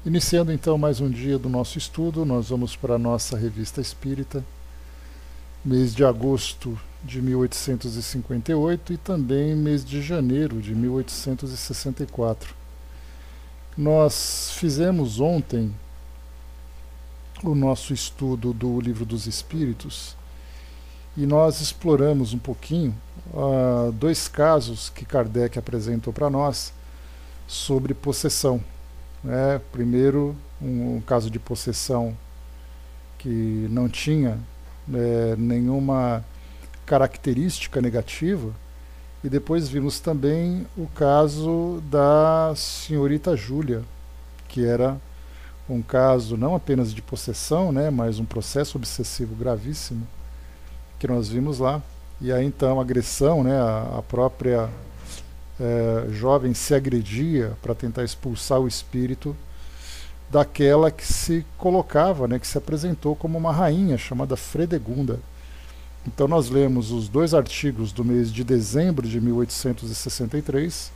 Iniciando então mais um dia do nosso estudo, nós vamos para a nossa Revista Espírita, mês de agosto de 1858 e também mês de janeiro de 1864. Nós fizemos ontem o nosso estudo do Livro dos Espíritos e nós exploramos um pouquinho dois casos que Kardec apresentou para nós sobre possessão. Primeiro, um caso de possessão que não tinha nenhuma característica negativa, e depois vimos também o caso da senhorita Júlia, que era um caso não apenas de possessão, mas um processo obsessivo gravíssimo, que nós vimos lá. E aí então agressão, a própria jovem se agredia para tentar expulsar o espírito daquela que se colocava, que se apresentou como uma rainha chamada Fredegunda. Então nós lemos os dois artigos do mês de dezembro de 1863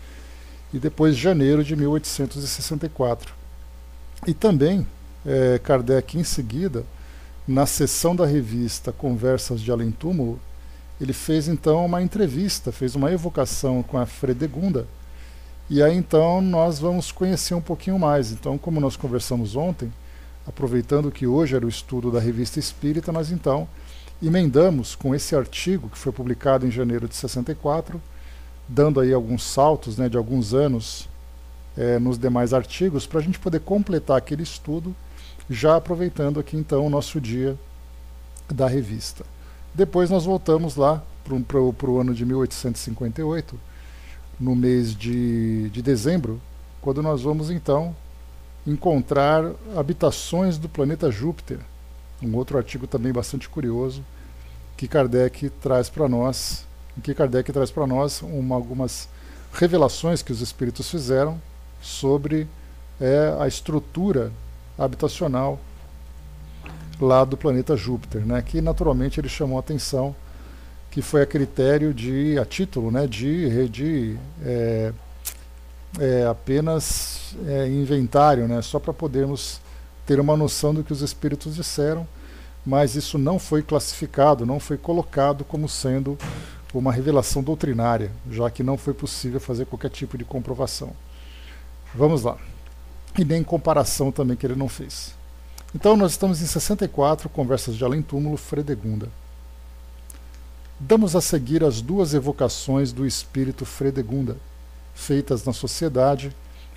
e depois janeiro de 1864. E também Kardec, em seguida, na seção da revista Conversas de Além Túmulo, ele fez então uma entrevista, fez uma evocação com a Fredegunda, e aí então nós vamos conhecer um pouquinho mais. Então, como nós conversamos ontem, aproveitando que hoje era o estudo da Revista Espírita, nós então emendamos com esse artigo que foi publicado em janeiro de 64, dando aí alguns saltos de alguns anos nos demais artigos, para a gente poder completar aquele estudo, já aproveitando aqui então o nosso dia da revista. Depois nós voltamos lá para o ano de 1858, no mês de dezembro, quando nós vamos então encontrar habitações do planeta Júpiter, um outro artigo também bastante curioso, que Kardec traz para nós, algumas revelações que os espíritos fizeram sobre a estrutura habitacional lá do planeta Júpiter, que naturalmente ele chamou a atenção, que foi a critério a título de apenas inventário, só para podermos ter uma noção do que os espíritos disseram, mas isso não foi classificado, não foi colocado como sendo uma revelação doutrinária, já que não foi possível fazer qualquer tipo de comprovação. Vamos lá. E nem comparação também que ele não fez. Então nós estamos em 64, Conversas de Além Túmulo, Fredegunda. Damos a seguir as duas evocações do espírito Fredegunda, feitas na sociedade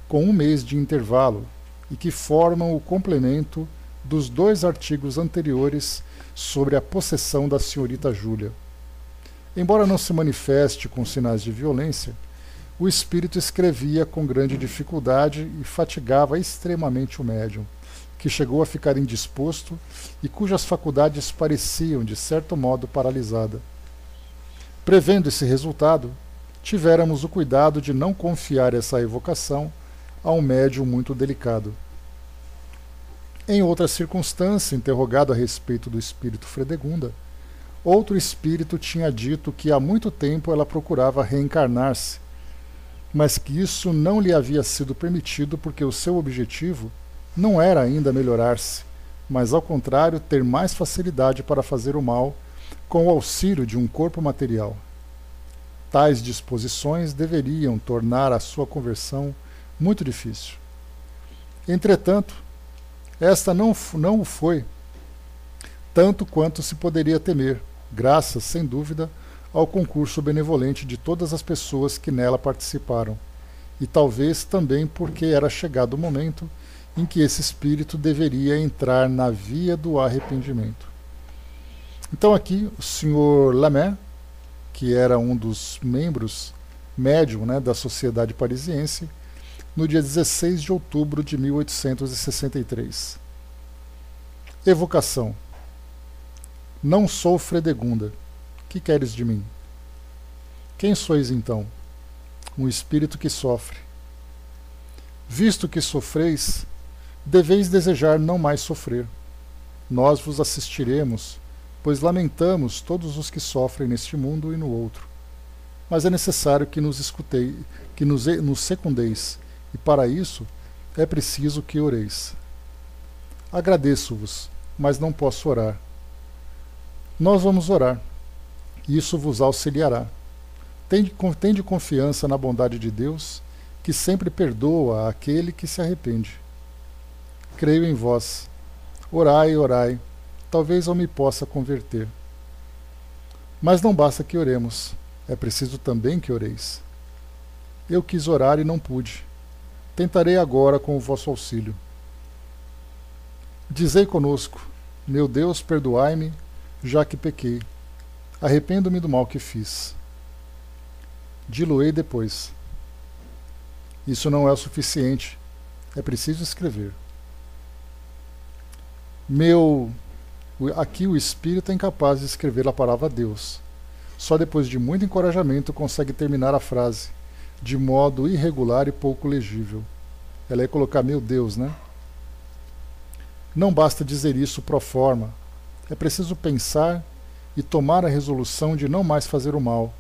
com um mês de intervalo, e que formam o complemento dos dois artigos anteriores sobre a possessão da senhorita Júlia. Embora não se manifeste com sinais de violência, o espírito escrevia com grande dificuldade e fatigava extremamente o médium, que chegou a ficar indisposto e cujas faculdades pareciam, de certo modo, paralisadas. Prevendo esse resultado, tivéramos o cuidado de não confiar essa evocação a um médium muito delicado. Em outra circunstância, interrogado a respeito do espírito Fredegunda, outro espírito tinha dito que há muito tempo ela procurava reencarnar-se, mas que isso não lhe havia sido permitido porque o seu objetivo não era ainda melhorar-se, mas ao contrário ter mais facilidade para fazer o mal com o auxílio de um corpo material. Tais disposições deveriam tornar a sua conversão muito difícil. Entretanto, esta não o foi, tanto quanto se poderia temer, graças, sem dúvida, ao concurso benevolente de todas as pessoas que nela participaram, e talvez também porque era chegado o momento em que esse espírito deveria entrar na via do arrependimento. Então aqui o Sr. Lamé, que era um dos membros médium da Sociedade Parisiense, no dia 16 de outubro de 1863. Evocação. Não sou Fredegunda. Que queres de mim? Quem sois então? Um espírito que sofre. Visto que sofreis, deveis desejar não mais sofrer. Nós vos assistiremos, pois lamentamos todos os que sofrem neste mundo e no outro. Mas é necessário que nos escuteis, que nos secundeis, e para isso é preciso que oreis. Agradeço-vos, mas não posso orar. Nós vamos orar. Isso vos auxiliará. Tende confiança na bondade de Deus, que sempre perdoa aquele que se arrepende. Creio em vós. Orai, orai. Talvez eu me possa converter. Mas não basta que oremos. É preciso também que oreis. Eu quis orar e não pude. Tentarei agora com o vosso auxílio. Dizei conosco: meu Deus, perdoai-me, já que pequei. Arrependo-me do mal que fiz. Diluei depois. Isso não é o suficiente. É preciso escrever. Aqui o espírito é incapaz de escrever a palavra Deus. Só depois de muito encorajamento consegue terminar a frase, de modo irregular e pouco legível. Ela ia colocar meu Deus, né? Não basta dizer isso pro forma. É preciso pensar e tomar a resolução de não mais fazer o mal.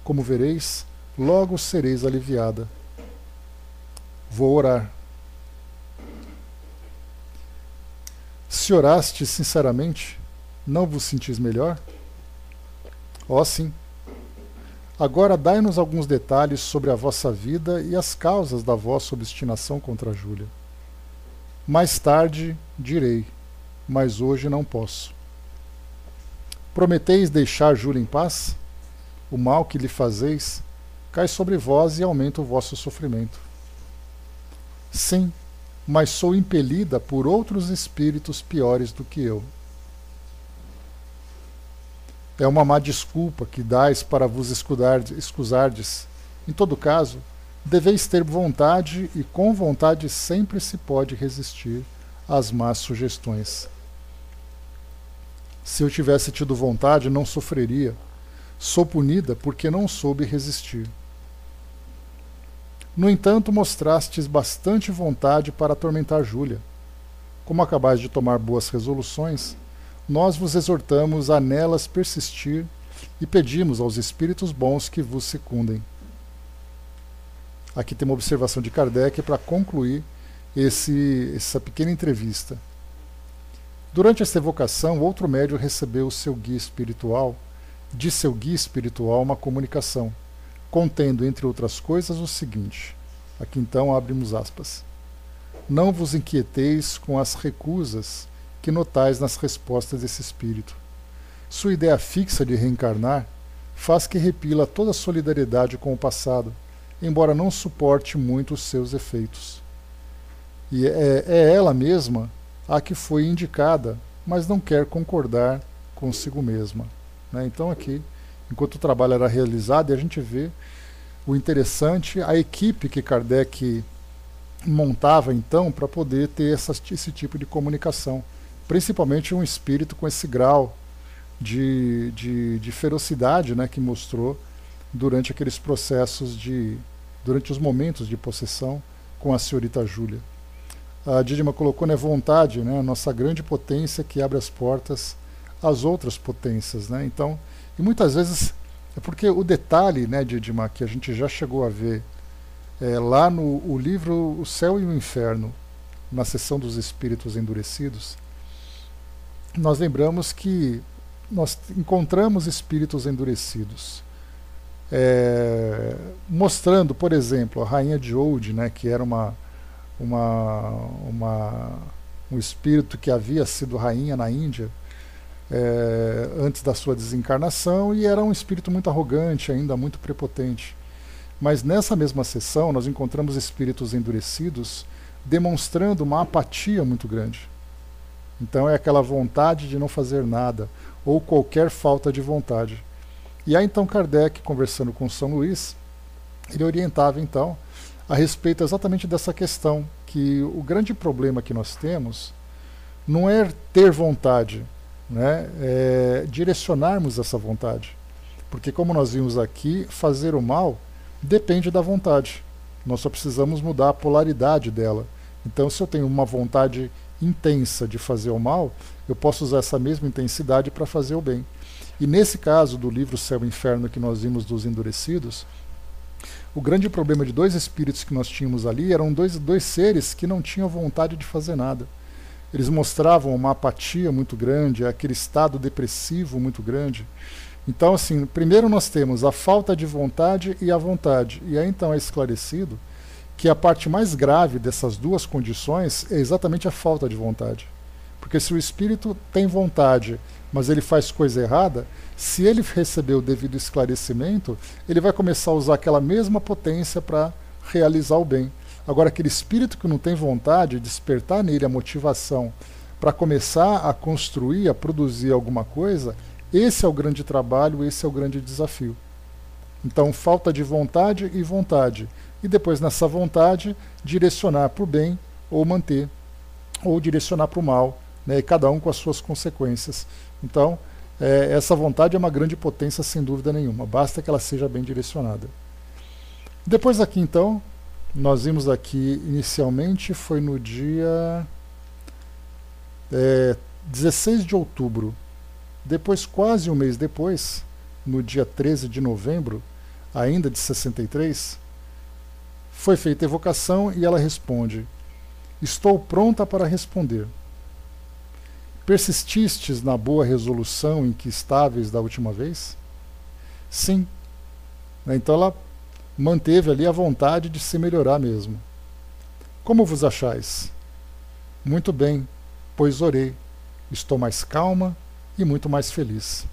Como vereis, logo sereis aliviada. Vou orar. Se oraste sinceramente, não vos sentis melhor? Ó sim. Agora dai-nos alguns detalhes sobre a vossa vida e as causas da vossa obstinação contra Júlia. Mais tarde direi, mas hoje não posso. Prometeis deixar Júlia em paz? O mal que lhe fazeis cai sobre vós e aumenta o vosso sofrimento. Sim, mas sou impelida por outros espíritos piores do que eu. É uma má desculpa que dais para vos escusardes. Em todo caso, deveis ter vontade, e com vontade sempre se pode resistir às más sugestões. Se eu tivesse tido vontade, não sofreria. Sou punida porque não soube resistir. No entanto, mostrastes bastante vontade para atormentar Júlia. Como acabais de tomar boas resoluções, nós vos exortamos a nelas persistir e pedimos aos espíritos bons que vos secundem. Aqui tem uma observação de Kardec para concluir essa pequena entrevista. Durante esta evocação, outro médium recebeu de seu guia espiritual uma comunicação, contendo, entre outras coisas, o seguinte. Aqui então abrimos aspas. Não vos inquieteis com as recusas que notais nas respostas desse espírito. Sua ideia fixa de reencarnar faz que repila toda a solidariedade com o passado, embora não suporte muito os seus efeitos. E é ela mesma a que foi indicada, mas não quer concordar consigo mesma. Né? Então aqui, enquanto o trabalho era realizado, a gente vê o interessante, a equipe que Kardec montava então para poder ter esse tipo de comunicação. Principalmente um espírito com esse grau de ferocidade, né, que mostrou durante aqueles processos durante os momentos de possessão com a senhorita Júlia. A Dídima colocou, né, vontade, né, a nossa grande potência que abre as portas às outras potências, né? Então, e muitas vezes é porque o detalhe, né, Dídima, que a gente já chegou a ver lá no livro O Céu e o Inferno, na seção dos espíritos endurecidos, nós lembramos que nós encontramos espíritos endurecidos, mostrando, por exemplo, a rainha de Oud, né, que era um espírito que havia sido rainha na Índia antes da sua desencarnação, e era um espírito muito arrogante, ainda muito prepotente. Mas nessa mesma sessão nós encontramos espíritos endurecidos demonstrando uma apatia muito grande. Então é aquela vontade de não fazer nada, ou qualquer falta de vontade. E aí então Kardec, conversando com São Luís, ele orientava então a respeito exatamente dessa questão, que o grande problema que nós temos não é ter vontade, né? É direcionarmos essa vontade. Porque como nós vimos aqui, fazer o mal depende da vontade. Nós só precisamos mudar a polaridade dela. Então se eu tenho uma vontade intensa de fazer o mal, eu posso usar essa mesma intensidade para fazer o bem. E nesse caso do livro Céu e Inferno que nós vimos dos endurecidos, O grande problema de dois espíritos que nós tínhamos ali eram dois seres que não tinham vontade de fazer nada. Eles mostravam uma apatia muito grande, aquele estado depressivo muito grande. Então, assim, primeiro nós temos a falta de vontade e a vontade. E aí então é esclarecido que a parte mais grave dessas duas condições é exatamente a falta de vontade. Porque se o espírito tem vontade, mas ele faz coisa errada, se ele receber o devido esclarecimento, ele vai começar a usar aquela mesma potência para realizar o bem. Agora, aquele espírito que não tem vontade, despertar nele a motivação para começar a construir, a produzir alguma coisa, esse é o grande trabalho, esse é o grande desafio. Então, falta de vontade e vontade. E depois, nessa vontade, direcionar para o bem ou manter, ou direcionar para o mal, né, e cada um com as suas consequências. Então, essa vontade é uma grande potência, sem dúvida nenhuma. Basta que ela seja bem direcionada. Depois aqui, então, nós vimos aqui, inicialmente, foi no dia 16 de outubro. Depois, quase um mês depois, no dia 13 de novembro, ainda de 63, foi feita a evocação e ela responde: estou pronta para responder. Persististes na boa resolução em que estáveis da última vez? Sim. Então ela manteve ali a vontade de se melhorar mesmo. Como vos achais? Muito bem, pois orei. Estou mais calma e muito mais feliz.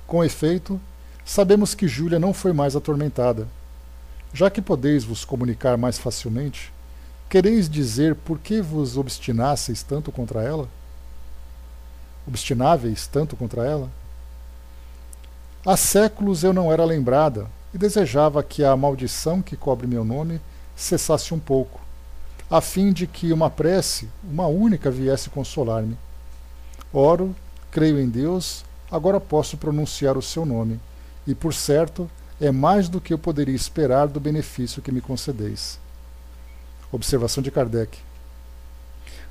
Com efeito, sabemos que Júlia não foi mais atormentada. Já que podeis vos comunicar mais facilmente, quereis dizer por que vos obstinasseis tanto contra ela? Obstináveis tanto contra ela? Há séculos eu não era lembrada e desejava que a maldição que cobre meu nome cessasse um pouco, a fim de que uma prece, uma única, viesse consolar-me. Oro, creio em Deus, agora posso pronunciar o seu nome, e por certo é mais do que eu poderia esperar do benefício que me concedeis. Observação de Kardec.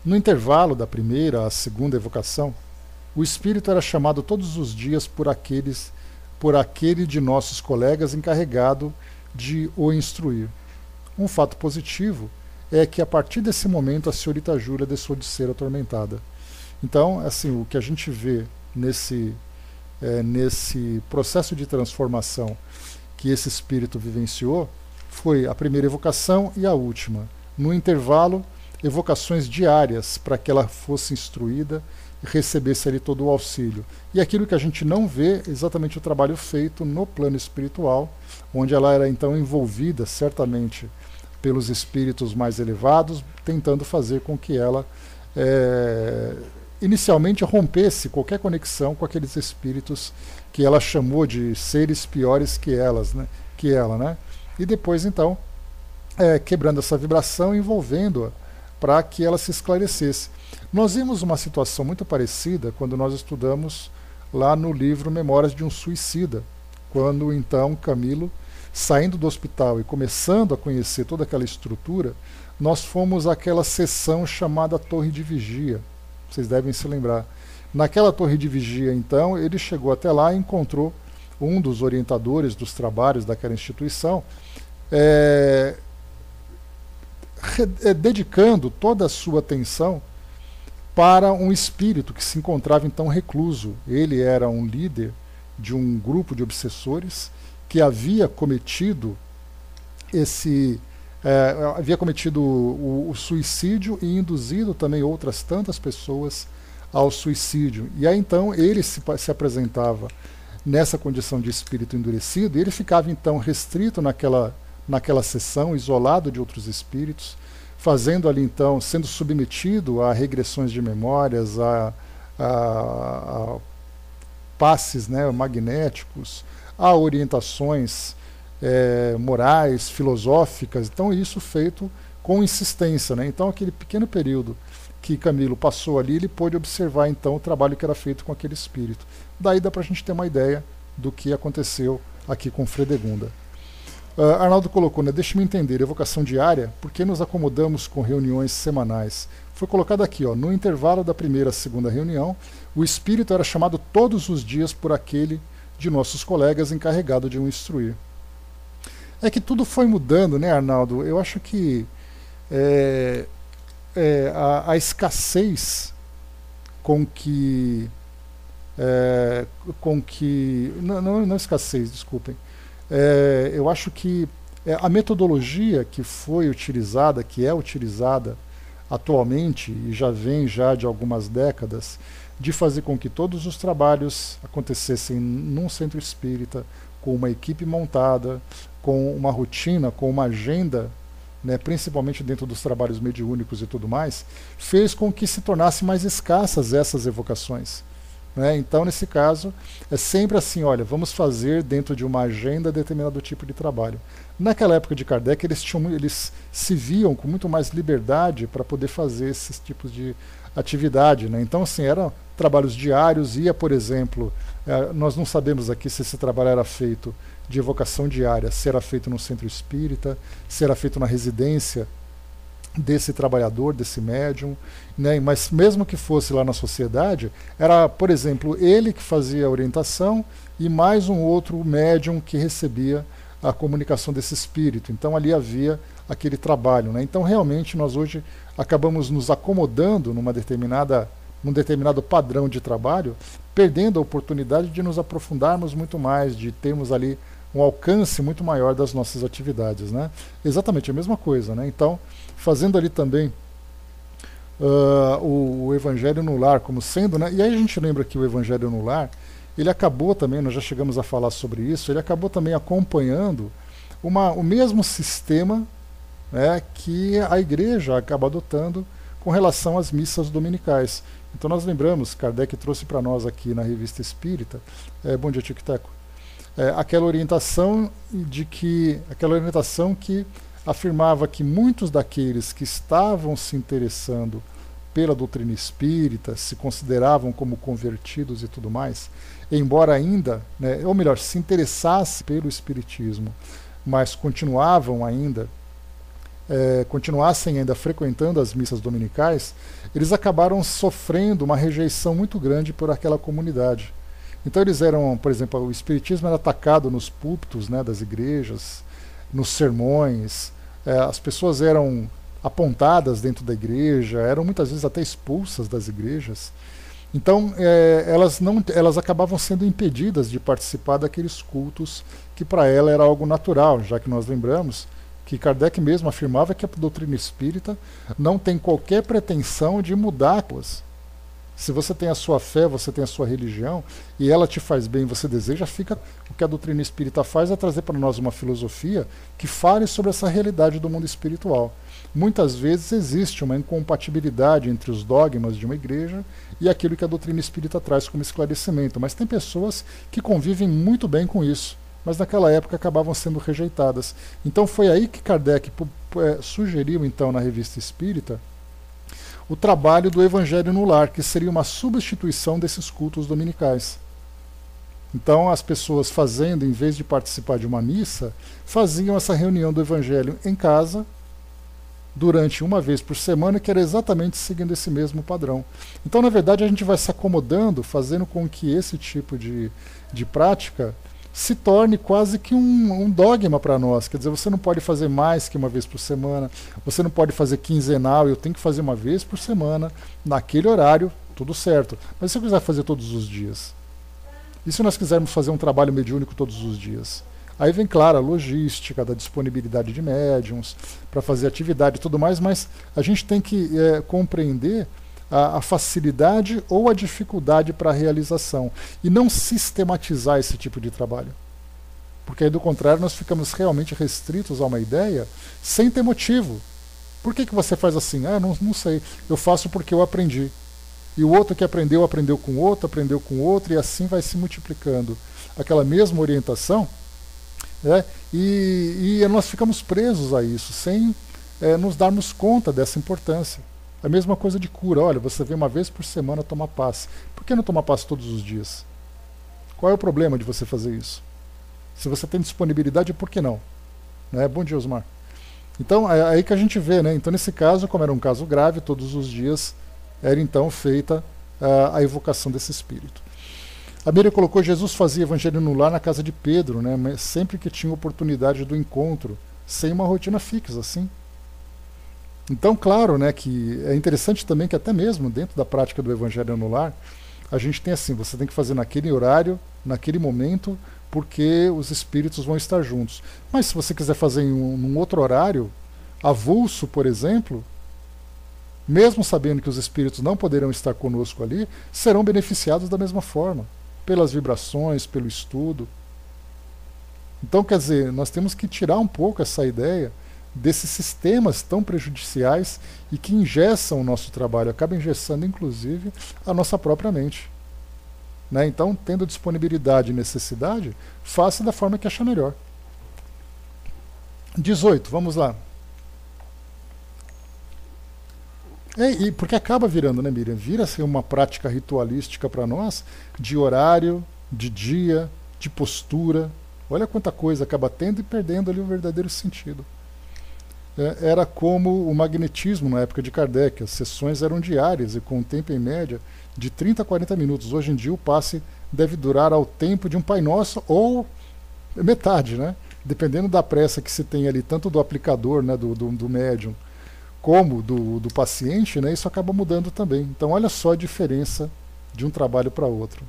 No intervalo da primeira à segunda evocação, o espírito era chamado todos os dias por aquele de nossos colegas encarregado de o instruir. Um fato positivo é que a partir desse momento a senhorita Júlia deixou de ser atormentada. Então, assim, o que a gente vê nesse processo de transformação que esse espírito vivenciou foi a primeira evocação e a última. No intervalo, evocações diárias para que ela fosse instruída e recebesse ali todo o auxílio. E aquilo que a gente não vê é exatamente o trabalho feito no plano espiritual, onde ela era então envolvida certamente pelos espíritos mais elevados, tentando fazer com que ela inicialmente rompesse qualquer conexão com aqueles espíritos que ela chamou de seres piores que ela, né? E depois então quebrando essa vibração, envolvendo-a para que ela se esclarecesse. Nós vimos uma situação muito parecida quando nós estudamos lá no livro Memórias de um Suicida, quando então Camilo, saindo do hospital e começando a conhecer toda aquela estrutura, nós fomos àquela sessão chamada Torre de Vigia. Vocês devem se lembrar. Naquela torre de vigia, então, ele chegou até lá e encontrou um dos orientadores dos trabalhos daquela instituição, dedicando toda a sua atenção para um espírito que se encontrava então recluso. Ele era um líder de um grupo de obsessores que havia cometido o suicídio e induzido também outras tantas pessoas ao suicídio. E aí então ele se apresentava nessa condição de espírito endurecido, e ele ficava então restrito naquela sessão, isolado de outros espíritos, fazendo ali então, sendo submetido a regressões de memórias, a passes, né, magnéticos, a orientações morais, filosóficas. Então isso feito com insistência, né? Então aquele pequeno período que Camilo passou ali, ele pôde observar então o trabalho que era feito com aquele espírito. Daí dá para a gente ter uma ideia do que aconteceu aqui com Fredegunda. Arnaldo colocou, né, deixe-me entender, evocação diária, por que nos acomodamos com reuniões semanais? Foi colocado aqui, ó, no intervalo da primeira à segunda reunião, o espírito era chamado todos os dias por aquele de nossos colegas encarregado de o instruir. É que tudo foi mudando, né, Arnaldo? Eu acho que é, a escassez com que não escassez, desculpem. Eu acho que a metodologia que foi utilizada, que é utilizada atualmente e já vem já de algumas décadas, de fazer com que todos os trabalhos acontecessem num centro espírita, com uma equipe montada, com uma rotina, com uma agenda, né, principalmente dentro dos trabalhos mediúnicos e tudo mais, fez com que se tornassem mais escassas essas evocações. Né? Então, nesse caso, é sempre assim, olha, vamos fazer dentro de uma agenda determinado tipo de trabalho. Naquela época de Kardec, eles se viam com muito mais liberdade para poder fazer esses tipos de atividade. Né? Então, assim, eram trabalhos diários, por exemplo, nós não sabemos aqui se esse trabalho era feito de evocação diária, se era feito no centro espírita, se era feito na residência desse trabalhador, desse médium, né? Mas mesmo que fosse lá na sociedade, era, por exemplo, ele que fazia a orientação e mais um outro médium que recebia a comunicação desse espírito. Então ali havia aquele trabalho. Né? Então realmente nós hoje acabamos nos acomodando num determinado padrão de trabalho, perdendo a oportunidade de nos aprofundarmos muito mais, de termos ali um alcance muito maior das nossas atividades. Né? Exatamente a mesma coisa. Né? Então, fazendo ali também o Evangelho no Lar como sendo, né? E aí a gente lembra que o Evangelho no Lar, ele acabou também, nós já chegamos a falar sobre isso, ele acabou também acompanhando o mesmo sistema, né, que a Igreja acaba adotando com relação às missas dominicais. Então nós lembramos, Kardec trouxe para nós aqui na Revista Espírita, bom dia, Tico Teco, aquela orientação que afirmava que muitos daqueles que estavam se interessando pela doutrina espírita, se consideravam como convertidos e tudo mais, embora ainda, né, ou melhor, se interessassem pelo espiritismo, mas continuassem ainda frequentando as missas dominicais, eles acabaram sofrendo uma rejeição muito grande por aquela comunidade. Então eles eram, por exemplo, o espiritismo era atacado nos púlpitos, né, das igrejas, nos sermões, as pessoas eram apontadas dentro da igreja, eram muitas vezes até expulsas das igrejas. Então elas acabavam sendo impedidas de participar daqueles cultos que para ela era algo natural, já que nós lembramos que Kardec mesmo afirmava que a doutrina espírita não tem qualquer pretensão de mudá-las. Se você tem a sua fé, você tem a sua religião, e ela te faz bem, você deseja, o que a doutrina espírita faz é trazer para nós uma filosofia que fale sobre essa realidade do mundo espiritual. Muitas vezes existe uma incompatibilidade entre os dogmas de uma igreja e aquilo que a doutrina espírita traz como esclarecimento, mas tem pessoas que convivem muito bem com isso, mas naquela época acabavam sendo rejeitadas. Então foi aí que Kardec sugeriu, então, na Revista Espírita, o trabalho do Evangelho no Lar, que seria uma substituição desses cultos dominicais. Então as pessoas fazendo, em vez de participar de uma missa, faziam essa reunião do Evangelho em casa, durante uma vez por semana, que era exatamente seguindo esse mesmo padrão. Então, na verdade, a gente vai se acomodando, fazendo com que esse tipo de prática se torne quase que um dogma para nós. Quer dizer, você não pode fazer mais que uma vez por semana, você não pode fazer quinzenal, eu tenho que fazer uma vez por semana, naquele horário, tudo certo. Mas se eu quiser fazer todos os dias? E se nós quisermos fazer um trabalho mediúnico todos os dias? Aí vem, claro, a logística da disponibilidade de médiums para fazer atividade e tudo mais, mas a gente tem que compreender a facilidade ou a dificuldade para a realização e não sistematizar esse tipo de trabalho. Porque aí, do contrário, nós ficamos realmente restritos a uma ideia sem ter motivo. Por que você faz assim? Ah, não sei. Eu faço porque eu aprendi. E o outro que aprendeu com outro, e assim vai se multiplicando aquela mesma orientação, né? E nós ficamos presos a isso, sem nos darmos conta dessa importância. A mesma coisa de cura. Olha, você vem uma vez por semana tomar passe. Por que não tomar passe todos os dias? Qual é o problema de você fazer isso? Se você tem disponibilidade, por que não? Né? Bom dia, Osmar. Então, é aí que a gente vê, né? Então, nesse caso, como era um caso grave, todos os dias era então feita a evocação desse espírito. A Miriam colocou: Jesus fazia evangelho no lar na casa de Pedro, né? Mas sempre que tinha oportunidade do encontro, sem uma rotina fixa, assim. Então, claro, né, que é interessante também que até mesmo dentro da prática do evangelho no lar, a gente tem assim, você tem que fazer naquele horário, naquele momento, porque os espíritos vão estar juntos. Mas se você quiser fazer num outro horário, avulso, por exemplo, mesmo sabendo que os espíritos não poderão estar conosco ali, serão beneficiados da mesma forma, pelas vibrações, pelo estudo. Então, quer dizer, nós temos que tirar um pouco essa ideia desses sistemas tão prejudiciais e que engessam o nosso trabalho, acabam engessando, inclusive, a nossa própria mente. Né? Então, tendo disponibilidade e necessidade, faça da forma que achar melhor. 18, vamos lá. E porque acaba virando, né, Miriam? Vira-se uma prática ritualística para nós, de horário, de dia, de postura. Olha quanta coisa acaba tendo e perdendo ali o verdadeiro sentido. Era como o magnetismo na época de Kardec. As sessões eram diárias e com um tempo em média de 30 a 40 minutos. Hoje em dia o passe deve durar ao tempo de um Pai Nosso ou metade, né? Dependendo da pressa que se tem ali, tanto do aplicador, né, do médium, como do paciente, né, isso acaba mudando também. Então olha só a diferença de um trabalho para outro.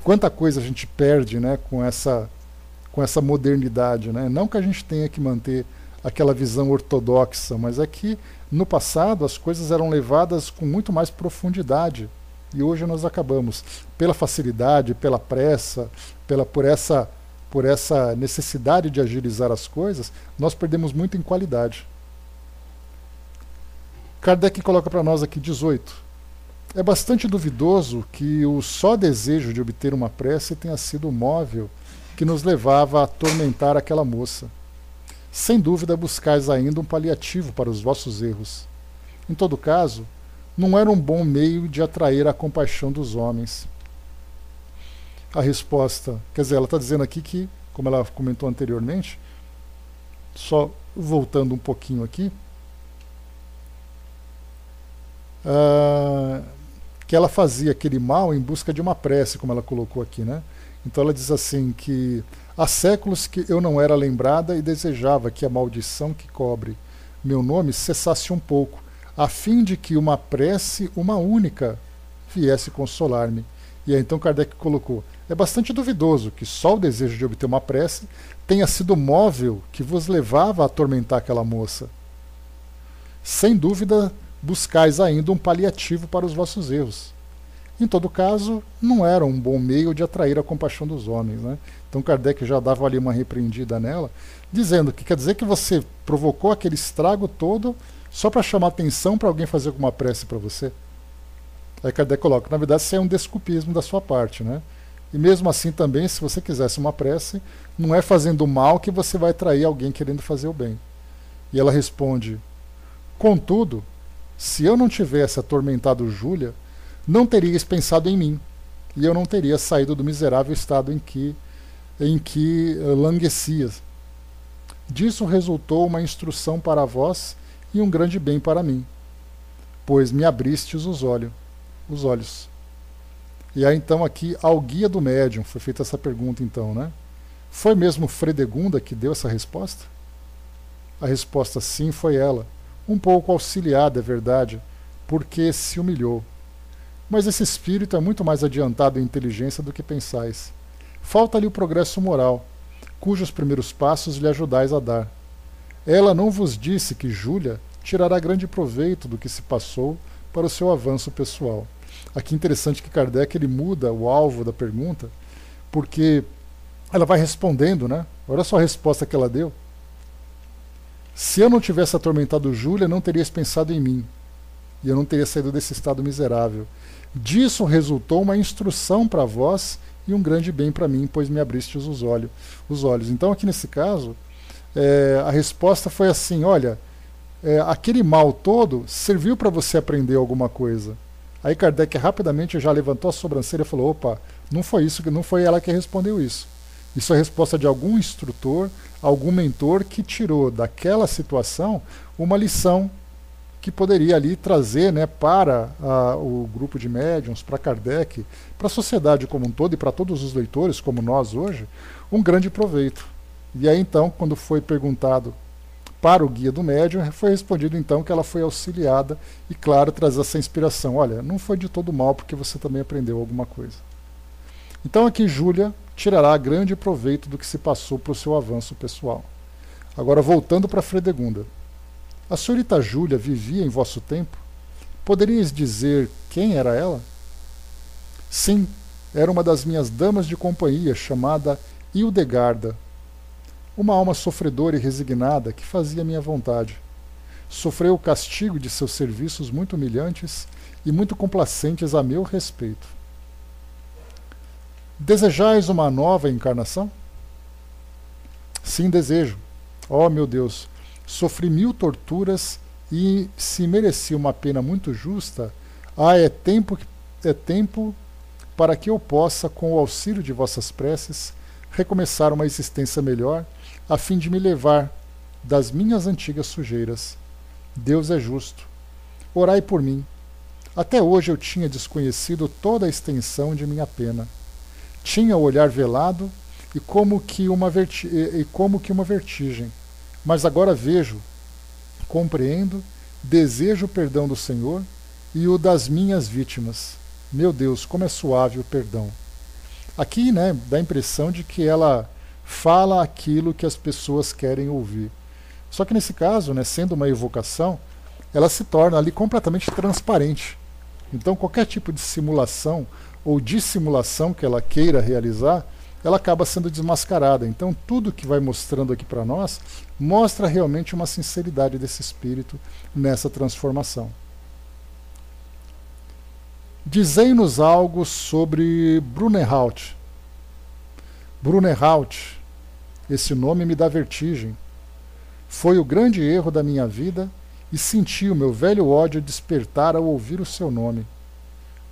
Quanta coisa a gente perde, né, com essa modernidade. Né? Não que a gente tenha que manter aquela visão ortodoxa, mas é que no passado as coisas eram levadas com muito mais profundidade e hoje nós acabamos, pela facilidade, pela pressa, por essa necessidade de agilizar as coisas, nós perdemos muito em qualidade. Kardec coloca para nós aqui 18. É bastante duvidoso que o só desejo de obter uma prece tenha sido o móvel que nos levava a atormentar aquela moça. Sem dúvida buscais ainda um paliativo para os vossos erros. Em todo caso, não era um bom meio de atrair a compaixão dos homens. A resposta, quer dizer, ela está dizendo aqui que, como ela comentou anteriormente, só voltando um pouquinho aqui, que ela fazia aquele mal em busca de uma prece, como ela colocou aqui, né? Então ela diz assim que há séculos que eu não era lembrada e desejava que a maldição que cobre meu nome cessasse um pouco, a fim de que uma prece, uma única, viesse consolar-me. E aí então Kardec colocou: é bastante duvidoso que só o desejo de obter uma prece tenha sido o móvel que vos levava a atormentar aquela moça. Sem dúvida, buscais ainda um paliativo para os vossos erros. Em todo caso, não era um bom meio de atrair a compaixão dos homens. Né? Então Kardec já dava ali uma repreendida nela, dizendo que quer dizer que você provocou aquele estrago todo só para chamar atenção para alguém fazer alguma prece para você. Aí Kardec coloca: na verdade isso é um desculpismo da sua parte. Né? E mesmo assim também, se você quisesse uma prece, não é fazendo mal que você vai atrair alguém querendo fazer o bem. E ela responde: contudo, se eu não tivesse atormentado Júlia, não teríeis pensado em mim, e eu não teria saído do miserável estado em que languecias. Disso resultou uma instrução para vós e um grande bem para mim, pois me abristes os olhos. E aí então aqui, ao guia do médium, foi feita essa pergunta então, né? Foi mesmo Fredegunda que deu essa resposta? A resposta sim, foi ela, um pouco auxiliada, é verdade, porque se humilhou. Mas esse espírito é muito mais adiantado em inteligência do que pensais. Falta-lhe o progresso moral, cujos primeiros passos lhe ajudais a dar. Ela não vos disse que Júlia tirará grande proveito do que se passou para o seu avanço pessoal. Aqui é interessante que Kardec ele muda o alvo da pergunta, porque ela vai respondendo, né? Olha só a resposta que ela deu. Se eu não tivesse atormentado Júlia, não terias pensado em mim, e eu não teria saído desse estado miserável. Disso resultou uma instrução para vós e um grande bem para mim, pois me abristes os olhos. Então aqui nesse caso, a resposta foi assim: olha, aquele mal todo serviu para você aprender alguma coisa. Aí Kardec rapidamente já levantou a sobrancelha e falou: opa, não foi isso, não foi ela que respondeu isso. Isso é a resposta de algum instrutor, algum mentor que tirou daquela situação uma lição que poderia ali trazer, né, para o grupo de médiuns, para Kardec, para a sociedade como um todo e para todos os leitores, como nós hoje, um grande proveito. E aí então, quando foi perguntado para o guia do médium, foi respondido então que ela foi auxiliada e, claro, traz essa inspiração. Olha, não foi de todo mal porque você também aprendeu alguma coisa. Então aqui Júlia tirará grande proveito do que se passou para o seu avanço pessoal. Agora voltando para Fredegunda. A senhorita Júlia vivia em vosso tempo? Poderias dizer quem era ela? Sim, era uma das minhas damas de companhia, chamada Hildegarda. Uma alma sofredora e resignada que fazia minha vontade. Sofreu o castigo de seus serviços muito humilhantes e muito complacentes a meu respeito. Desejais uma nova encarnação? Sim, desejo. Oh, meu Deus, sofri 1000 torturas e, se mereci uma pena muito justa, é tempo para que eu possa, com o auxílio de vossas preces, recomeçar uma existência melhor, a fim de me levar das minhas antigas sujeiras. Deus é justo. Orai por mim. Até hoje eu tinha desconhecido toda a extensão de minha pena. Tinha o olhar velado e como que uma vertigem. Mas agora vejo, compreendo, desejo o perdão do Senhor e o das minhas vítimas. Meu Deus, como é suave o perdão. Aqui, né, dá a impressão de que ela fala aquilo que as pessoas querem ouvir. Só que nesse caso, né, sendo uma evocação, ela se torna ali completamente transparente. Então qualquer tipo de simulação ou dissimulação que ela queira realizar, ela acaba sendo desmascarada. Então tudo que vai mostrando aqui para nós mostra realmente uma sinceridade desse espírito nessa transformação. Dizei-nos algo sobre Brunerhaut. Brunerhaut, esse nome me dá vertigem. Foi o grande erro da minha vida e senti o meu velho ódio despertar ao ouvir o seu nome.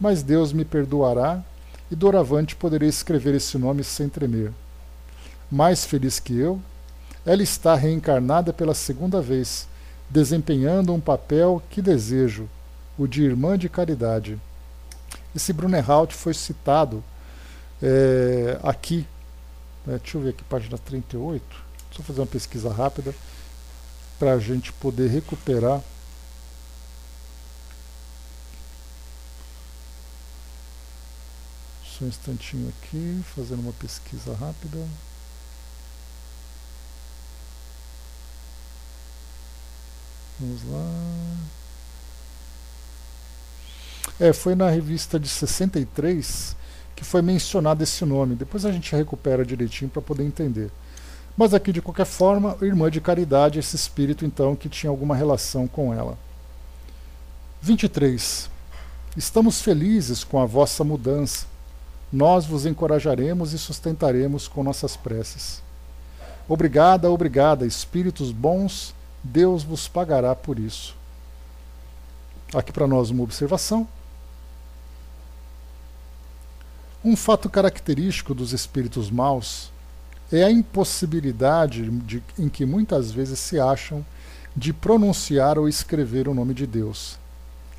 Mas Deus me perdoará e doravante poderei escrever esse nome sem tremer. Mais feliz que eu, ela está reencarnada pela segunda vez, desempenhando um papel que desejo, o de irmã de caridade. Esse Brunerhaut foi citado aqui, deixa eu ver aqui, página 38, deixa eu fazer uma pesquisa rápida para a gente poder recuperar. Só um instantinho aqui, fazendo uma pesquisa rápida. Vamos lá. Foi na revista de 63 que foi mencionado esse nome. Depois a gente recupera direitinho para poder entender. Mas aqui, de qualquer forma, irmã de caridade, esse espírito então que tinha alguma relação com ela. 23. Estamos felizes com a vossa mudança. Nós vos encorajaremos e sustentaremos com nossas preces. Obrigada, obrigada, espíritos bons, Deus vos pagará por isso. Aqui para nós uma observação. Um fato característico dos espíritos maus é a impossibilidade em que muitas vezes se acham de pronunciar ou escrever o nome de Deus.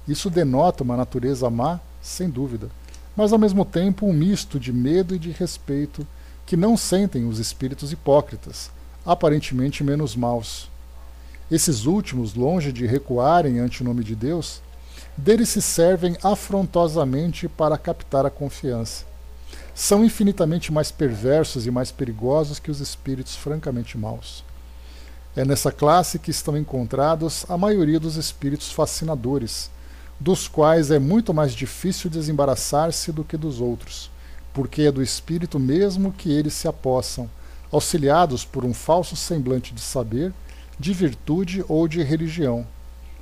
Isso denota uma natureza má, sem dúvida, mas ao mesmo tempo um misto de medo e de respeito que não sentem os espíritos hipócritas, aparentemente menos maus. Esses últimos, longe de recuarem ante o nome de Deus, deles se servem afrontosamente para captar a confiança. São infinitamente mais perversos e mais perigosos que os espíritos francamente maus. É nessa classe que estão encontrados a maioria dos espíritos fascinadores, dos quais é muito mais difícil desembaraçar-se do que dos outros, porque é do espírito mesmo que eles se apossam, auxiliados por um falso semblante de saber, de virtude ou de religião,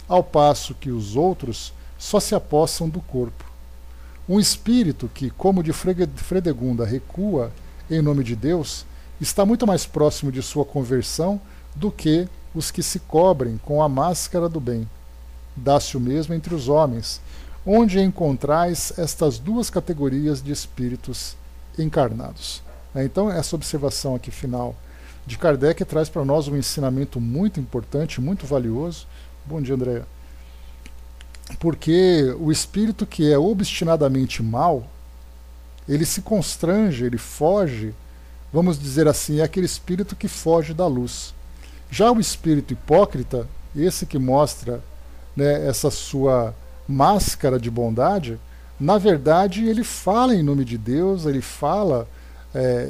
ao passo que os outros só se apossam do corpo. Um espírito que, como de Fredegunda, recua em nome de Deus, está muito mais próximo de sua conversão do que os que se cobrem com a máscara do bem. Dá-se o mesmo entre os homens, onde encontrais estas duas categorias de espíritos encarnados. Então, essa observação aqui final de Kardec traz para nós um ensinamento muito importante, muito valioso. Bom dia, Andréa. Porque o espírito que é obstinadamente mau, ele se constrange, ele foge, vamos dizer assim, é aquele espírito que foge da luz. Já o espírito hipócrita, esse que mostra, né, essa sua máscara de bondade, na verdade ele fala em nome de Deus, ele fala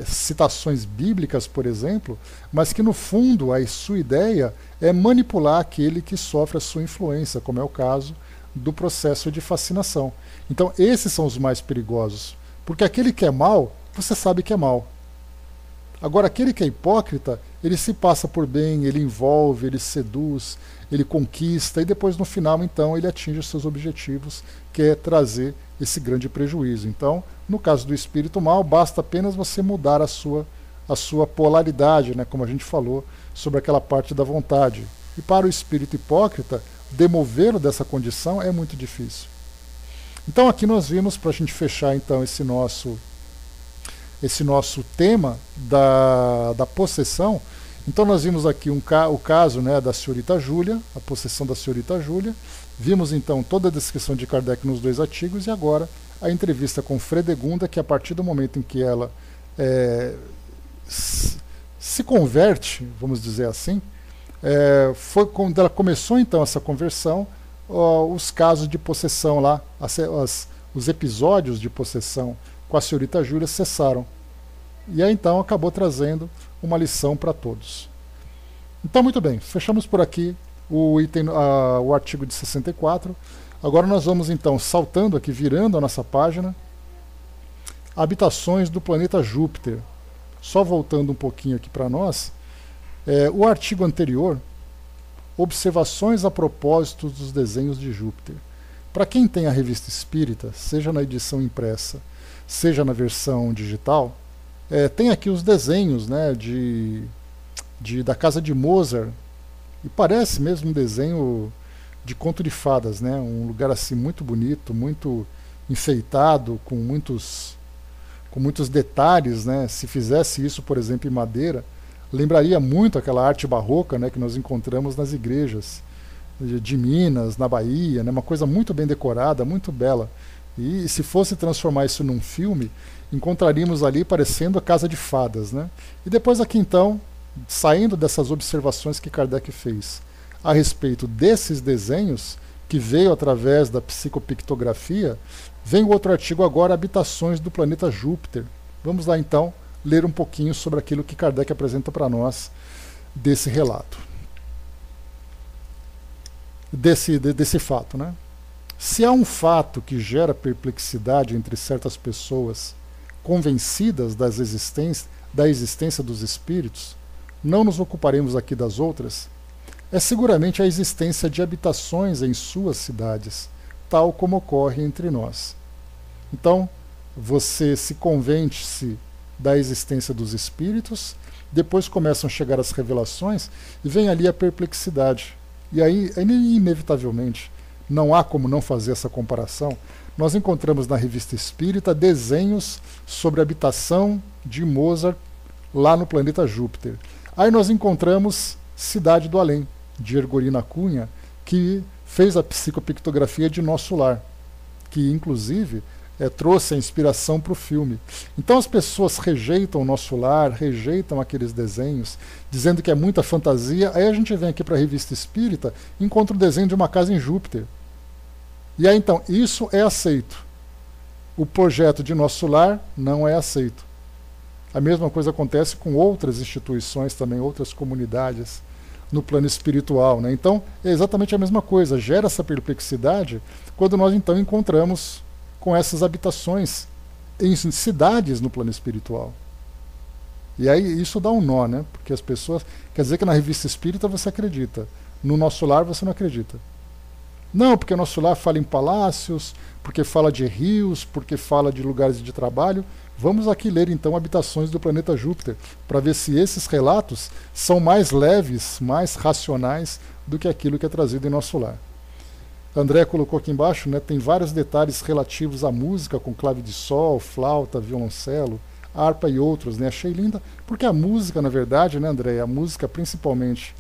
citações bíblicas, por exemplo, mas que no fundo a sua ideia é manipular aquele que sofre a sua influência, como é o caso do processo de fascinação. Então esses são os mais perigosos, porque aquele que é mal, você sabe que é mal. Agora aquele que é hipócrita, ele se passa por bem, ele envolve, ele seduz, ele conquista e depois no final então ele atinge os seus objetivos, que é trazer esse grande prejuízo. Então, no caso do espírito mal, basta apenas você mudar a sua polaridade, né, como a gente falou sobre aquela parte da vontade. E para o espírito hipócrita, demovê-lo dessa condição é muito difícil. Então aqui nós vimos, para a gente fechar então esse nosso tema da possessão, então nós vimos aqui o caso, né, da senhorita Júlia, a possessão da senhorita Júlia, vimos então toda a descrição de Kardec nos 2 artigos e agora a entrevista com Fredegunda, que a partir do momento em que ela se converte, vamos dizer assim, foi quando ela começou então essa conversão, os casos de possessão lá, os episódios de possessão com a senhorita Júlia cessaram. E aí então acabou trazendo uma lição para todos. Então, muito bem, fechamos por aqui o artigo de 64. Agora nós vamos então, saltando aqui, virando a nossa página, habitações do planeta Júpiter. Só voltando um pouquinho aqui para nós, o artigo anterior, observações a propósito dos desenhos de Júpiter. Para quem tem a revista Espírita, seja na edição impressa, seja na versão digital, tem aqui os desenhos, né, da casa de Mozart, e parece mesmo um desenho de conto de fadas, né, um lugar assim muito bonito, muito enfeitado, com muitos detalhes, né. Se fizesse isso, por exemplo, em madeira, lembraria muito aquela arte barroca, né, que nós encontramos nas igrejas de Minas, na Bahia, né, uma coisa muito bem decorada, muito bela. E se fosse transformar isso num filme, encontraríamos ali parecendo a Casa de Fadas, né? E depois aqui então, saindo dessas observações que Kardec fez a respeito desses desenhos, que veio através da psicopictografia, vem o outro artigo agora, Habitações do planeta Júpiter. Vamos lá então ler um pouquinho sobre aquilo que Kardec apresenta para nós desse relato. Desse fato, né? Se há um fato que gera perplexidade entre certas pessoas convencidas da existência dos espíritos, não nos ocuparemos aqui das outras, é seguramente a existência de habitações em suas cidades, tal como ocorre entre nós. Então, você se convence da existência dos espíritos, depois começam a chegar as revelações e vem ali a perplexidade. E aí, inevitavelmente, não há como não fazer essa comparação, nós encontramos na Revista Espírita desenhos sobre a habitação de Mozart lá no planeta Júpiter. Aí nós encontramos Cidade do Além, de Ergolino Cunha, que fez a psicopictografia de Nosso Lar, que inclusive trouxe a inspiração para o filme. Então as pessoas rejeitam o Nosso Lar, rejeitam aqueles desenhos, dizendo que é muita fantasia. Aí a gente vem aqui para a Revista Espírita e encontra o desenho de uma casa em Júpiter. E aí então, isso é aceito. O projeto de Nosso Lar não é aceito. A mesma coisa acontece com outras instituições também, outras comunidades no plano espiritual, né? Então, é exatamente a mesma coisa, gera essa perplexidade quando nós então encontramos com essas habitações em cidades no plano espiritual. E aí isso dá um nó, né? Porque as pessoas... Quer dizer que na Revista Espírita você acredita, no Nosso Lar você não acredita. Não, porque o Nosso Lar fala em palácios, porque fala de rios, porque fala de lugares de trabalho. Vamos aqui ler então Habitações do planeta Júpiter, para ver se esses relatos são mais leves, mais racionais do que aquilo que é trazido em Nosso Lar. André colocou aqui embaixo, né, tem vários detalhes relativos à música, com clave de sol, flauta, violoncelo, harpa e outros, né? Achei linda, porque a música, na verdade, né, André, a música principalmente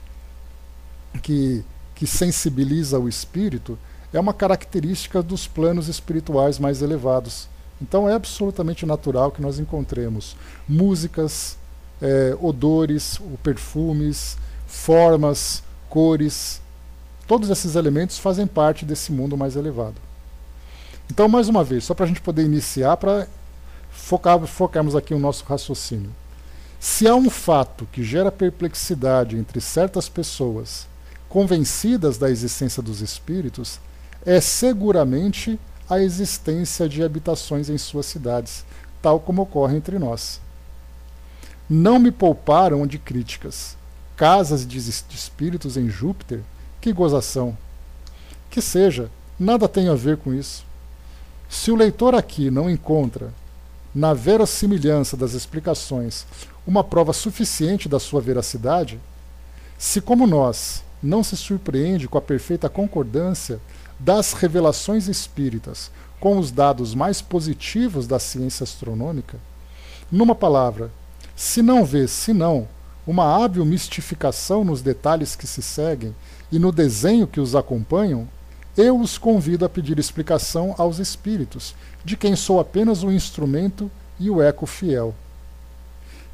que sensibiliza o espírito, é uma característica dos planos espirituais mais elevados. Então é absolutamente natural que nós encontremos músicas, odores, perfumes, formas, cores. Todos esses elementos fazem parte desse mundo mais elevado. Então, mais uma vez, só para a gente poder iniciar, para focarmos aqui o nosso raciocínio. Se há um fato que gera perplexidade entre certas pessoas convencidas da existência dos espíritos, é seguramente a existência de habitações em suas cidades, tal como ocorre entre nós. Não me pouparam de críticas. Casas de espíritos em Júpiter? Que gozação! Que seja, nada tem a ver com isso. Se o leitor aqui não encontra, na verossimilhança das explicações, uma prova suficiente da sua veracidade, se, como nós, não se surpreende com a perfeita concordância das revelações espíritas com os dados mais positivos da ciência astronômica, numa palavra, se não vê, senão, uma hábil mistificação nos detalhes que se seguem e no desenho que os acompanham, eu os convido a pedir explicação aos espíritos, de quem sou apenas o instrumento e o eco fiel.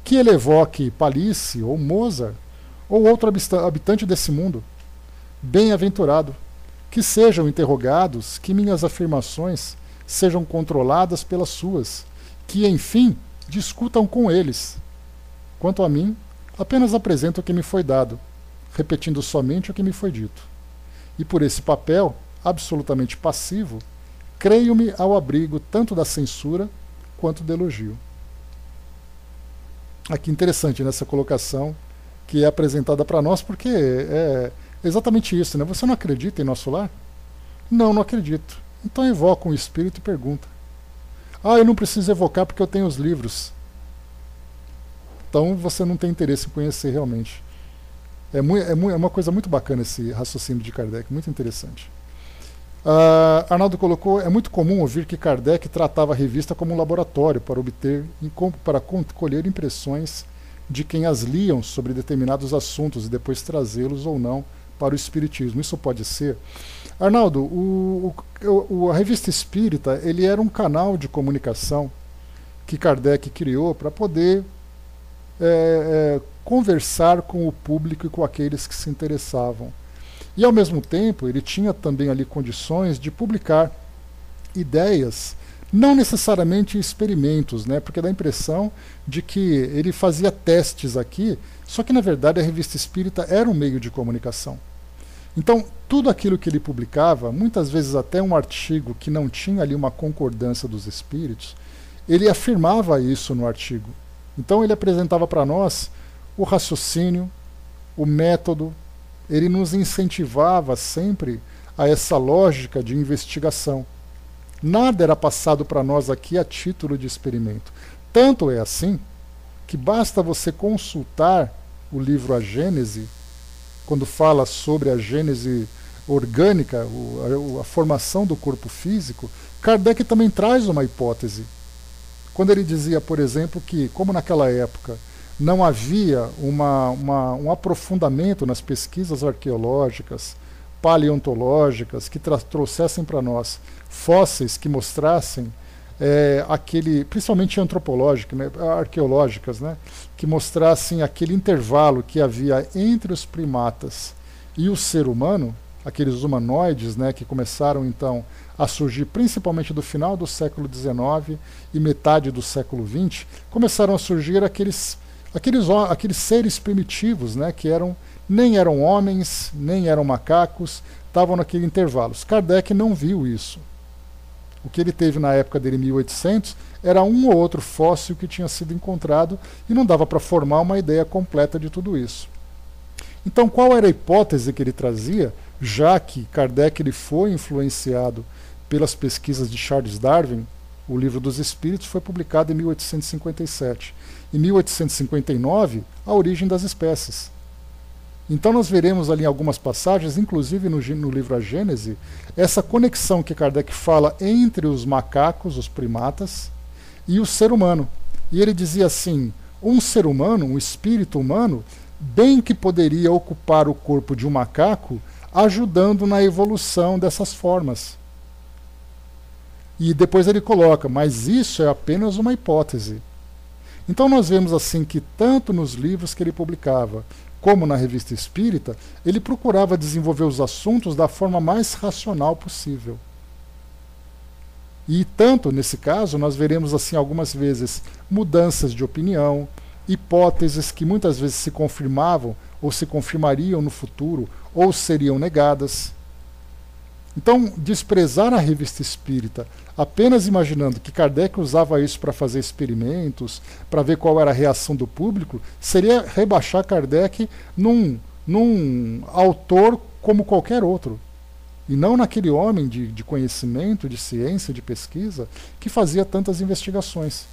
Que ele evoque Palisse ou Mozart, ou outro habitante desse mundo. Bem-aventurado, que sejam interrogados, que minhas afirmações sejam controladas pelas suas, que, enfim, discutam com eles. Quanto a mim, apenas apresento o que me foi dado, repetindo somente o que me foi dito. E por esse papel, absolutamente passivo, creio-me ao abrigo tanto da censura quanto do elogio. Aqui interessante nessa colocação que é apresentada para nós, porque é exatamente isso, né? Você não acredita em nosso lar? Não, não acredito. Então evoca um espírito e pergunta. Eu não preciso evocar porque eu tenho os livros. Então você não tem interesse em conhecer realmente. É uma coisa muito bacana esse raciocínio de Kardec, muito interessante. Arnaldo colocou, é muito comum ouvir que Kardec tratava a revista como um laboratório para colher impressões de quem as liam sobre determinados assuntos e depois trazê-los ou não para o espiritismo. Isso pode ser? Arnaldo, a revista espírita ele era um canal de comunicação que Kardec criou para poder conversar com o público e com aqueles que se interessavam. E, ao mesmo tempo, ele tinha também ali condições de publicar ideias, não necessariamente experimentos, né? Porque dá a impressão de que ele fazia testes aqui, só que, na verdade, a revista espírita era um meio de comunicação. Então, tudo aquilo que ele publicava, muitas vezes até um artigo que não tinha ali uma concordância dos espíritos, ele afirmava isso no artigo. Então, ele apresentava para nós o raciocínio, o método, ele nos incentivava sempre a essa lógica de investigação. Nada era passado para nós aqui a título de experimento. Tanto é assim que basta você consultar o livro A Gênese, quando fala sobre a gênese orgânica, a formação do corpo físico, Kardec também traz uma hipótese. Quando ele dizia, por exemplo, que, como naquela época não havia um aprofundamento nas pesquisas arqueológicas, paleontológicas, que trouxessem para nós fósseis que mostrassem principalmente antropológicas, né, arqueológicas, né, que mostrassem aquele intervalo que havia entre os primatas e o ser humano, aqueles humanoides, né, que começaram então a surgir principalmente do final do século XIX e metade do século XX, começaram a surgir aqueles seres primitivos, né, que nem eram homens, nem eram macacos, estavam naquele intervalo. Kardec não viu isso. O que ele teve na época dele, 1800, era um ou outro fóssil que tinha sido encontrado e não dava para formar uma ideia completa de tudo isso. Então, qual era a hipótese que ele trazia, já que Kardec ele foi influenciado pelas pesquisas de Charles Darwin? O Livro dos Espíritos foi publicado em 1857. Em 1859, A Origem das Espécies. Então nós veremos ali em algumas passagens, inclusive no livro A Gênese, essa conexão que Kardec fala entre os macacos, os primatas, e o ser humano. E ele dizia assim, um ser humano, um espírito humano, bem que poderia ocupar o corpo de um macaco, ajudando na evolução dessas formas. E depois ele coloca, mas isso é apenas uma hipótese. Então nós vemos assim que tanto nos livros que ele publicava, como na Revista Espírita, ele procurava desenvolver os assuntos da forma mais racional possível. E tanto nesse caso nós veremos assim algumas vezes mudanças de opinião, hipóteses que muitas vezes se confirmavam ou se confirmariam no futuro ou seriam negadas. Então, desprezar a Revista Espírita apenas imaginando que Kardec usava isso para fazer experimentos, para ver qual era a reação do público, seria rebaixar Kardec num autor como qualquer outro. E não naquele homem de conhecimento, de ciência, de pesquisa, que fazia tantas investigações.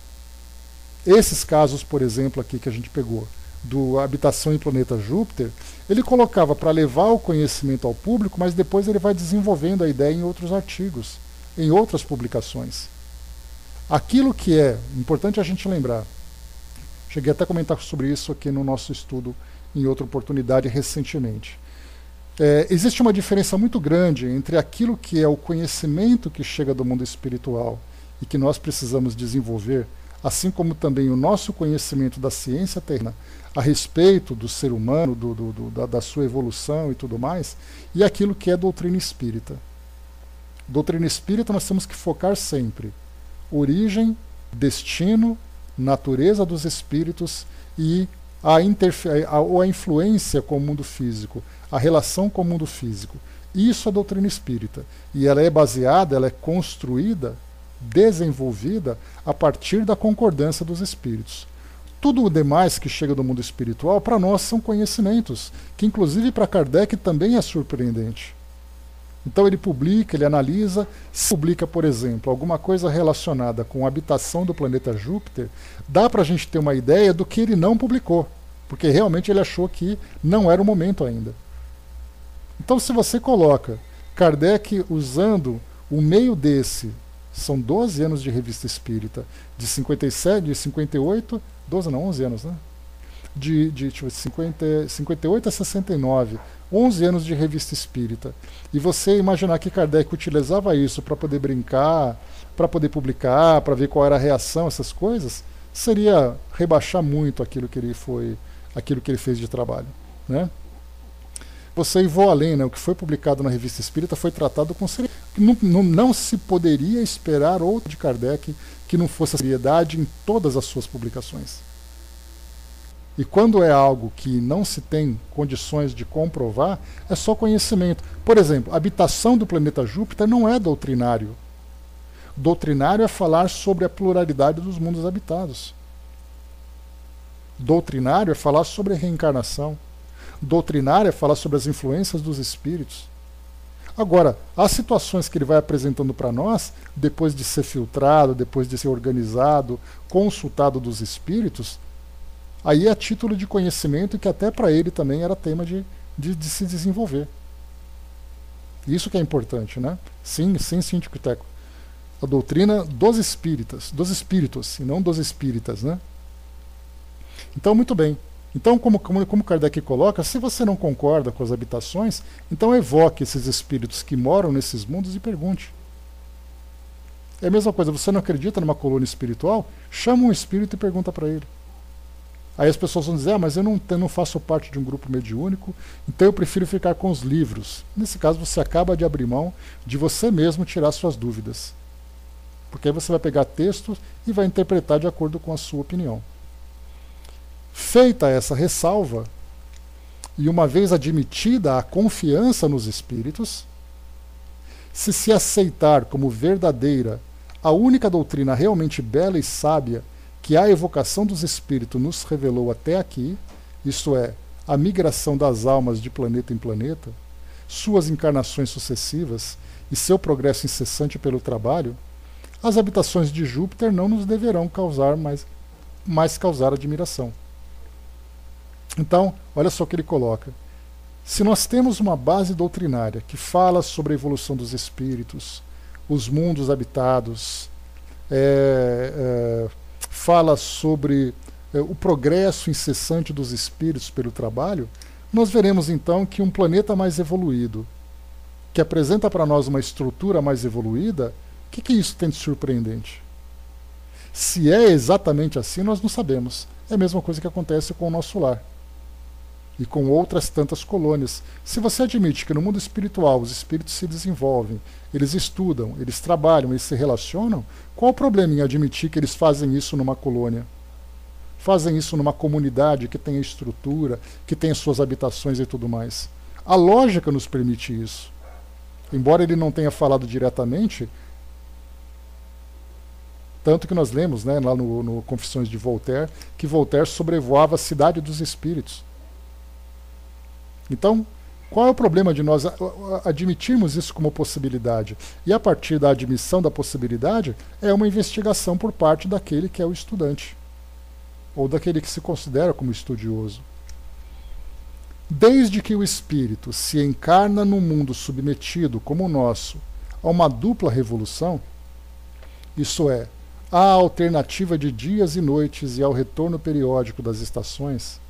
Esses casos, por exemplo, aqui que a gente pegou, do Habitação em Planeta Júpiter, ele colocava para levar o conhecimento ao público, mas depois ele vai desenvolvendo a ideia em outros artigos, em outras publicações. Aquilo que é importante a gente lembrar, cheguei até a comentar sobre isso aqui no nosso estudo em outra oportunidade recentemente. Existe uma diferença muito grande entre aquilo que é o conhecimento que chega do mundo espiritual e que nós precisamos desenvolver, assim como também o nosso conhecimento da ciência terrena a respeito do ser humano, da sua evolução e tudo mais, e aquilo que é doutrina espírita. Doutrina espírita nós temos que focar sempre origem, destino, natureza dos espíritos e a influência com o mundo físico, a relação com o mundo físico. Isso é doutrina espírita. E ela é baseada, ela é construída, desenvolvida a partir da concordância dos espíritos. Tudo o demais que chega do mundo espiritual, para nós, são conhecimentos, que inclusive para Kardec também é surpreendente. Então ele publica, ele analisa, se publica, por exemplo, alguma coisa relacionada com a habitação do planeta Júpiter, dá para a gente ter uma ideia do que ele não publicou, porque realmente ele achou que não era o momento ainda. Então se você coloca Kardec usando o meio desse, são 12 anos de Revista Espírita, de 57, de 58, 12 não, 11 anos, né? De 58 a 69, 11 anos de Revista Espírita. E você imaginar que Kardec utilizava isso para poder brincar, para poder publicar, para ver qual era a reação, essas coisas, seria rebaixar muito aquilo que ele fez de trabalho, né? Você vou além, né? O que foi publicado na Revista Espírita foi tratado com seriedade. Não se poderia esperar outro de Kardec que não fosse a seriedade em todas as suas publicações. E quando é algo que não se tem condições de comprovar, é só conhecimento. Por exemplo, a habitação do planeta Júpiter não é doutrinário. Doutrinário é falar sobre a pluralidade dos mundos habitados. Doutrinário é falar sobre a reencarnação. Doutrinário é falar sobre as influências dos espíritos. Agora, as situações que ele vai apresentando para nós, depois de ser filtrado, depois de ser organizado, consultado dos espíritos, aí é a título de conhecimento que até para ele também era tema de se desenvolver. Isso que é importante, né? Sim, Tico e Teco. A doutrina dos espíritos, e não dos espíritas, né? Então, muito bem. Então, como Kardec coloca, se você não concorda com as habitações, então evoque esses espíritos que moram nesses mundos e pergunte. É a mesma coisa, você não acredita numa colônia espiritual? Chama um espírito e pergunta para ele. Aí as pessoas vão dizer, mas eu não faço parte de um grupo mediúnico, então eu prefiro ficar com os livros. Nesse caso, você acaba de abrir mão de você mesmo tirar suas dúvidas. Porque aí você vai pegar textos e vai interpretar de acordo com a sua opinião. Feita essa ressalva, e uma vez admitida a confiança nos espíritos, se aceitar como verdadeira a única doutrina realmente bela e sábia que a evocação dos espíritos nos revelou até aqui, isto é, a migração das almas de planeta em planeta, suas encarnações sucessivas e seu progresso incessante pelo trabalho, as habitações de Júpiter não nos deverão causar mais causar admiração. Então, olha só o que ele coloca. Se nós temos uma base doutrinária que fala sobre a evolução dos espíritos, os mundos habitados, fala sobre o progresso incessante dos espíritos pelo trabalho, nós veremos então que um planeta mais evoluído, que apresenta para nós uma estrutura mais evoluída, o que isso tem de surpreendente? Se é exatamente assim, nós não sabemos. É a mesma coisa que acontece com o nosso lar e com outras tantas colônias. Se você admite que no mundo espiritual os espíritos se desenvolvem, eles estudam, eles trabalham, eles se relacionam, qual o problema em admitir que eles fazem isso numa colônia? Fazem isso numa comunidade que tem estrutura, que tem suas habitações e tudo mais. A lógica nos permite isso. Embora ele não tenha falado diretamente, tanto que nós lemos, né, lá no Confissões de Voltaire, que Voltaire sobrevoava a cidade dos espíritos. Então, qual é o problema de nós admitirmos isso como possibilidade? E a partir da admissão da possibilidade, é uma investigação por parte daquele que é o estudante, ou daquele que se considera como estudioso. Desde que o espírito se encarna num mundo submetido, como o nosso, a uma dupla revolução, isso é, à alternativa de dias e noites e ao retorno periódico das estações,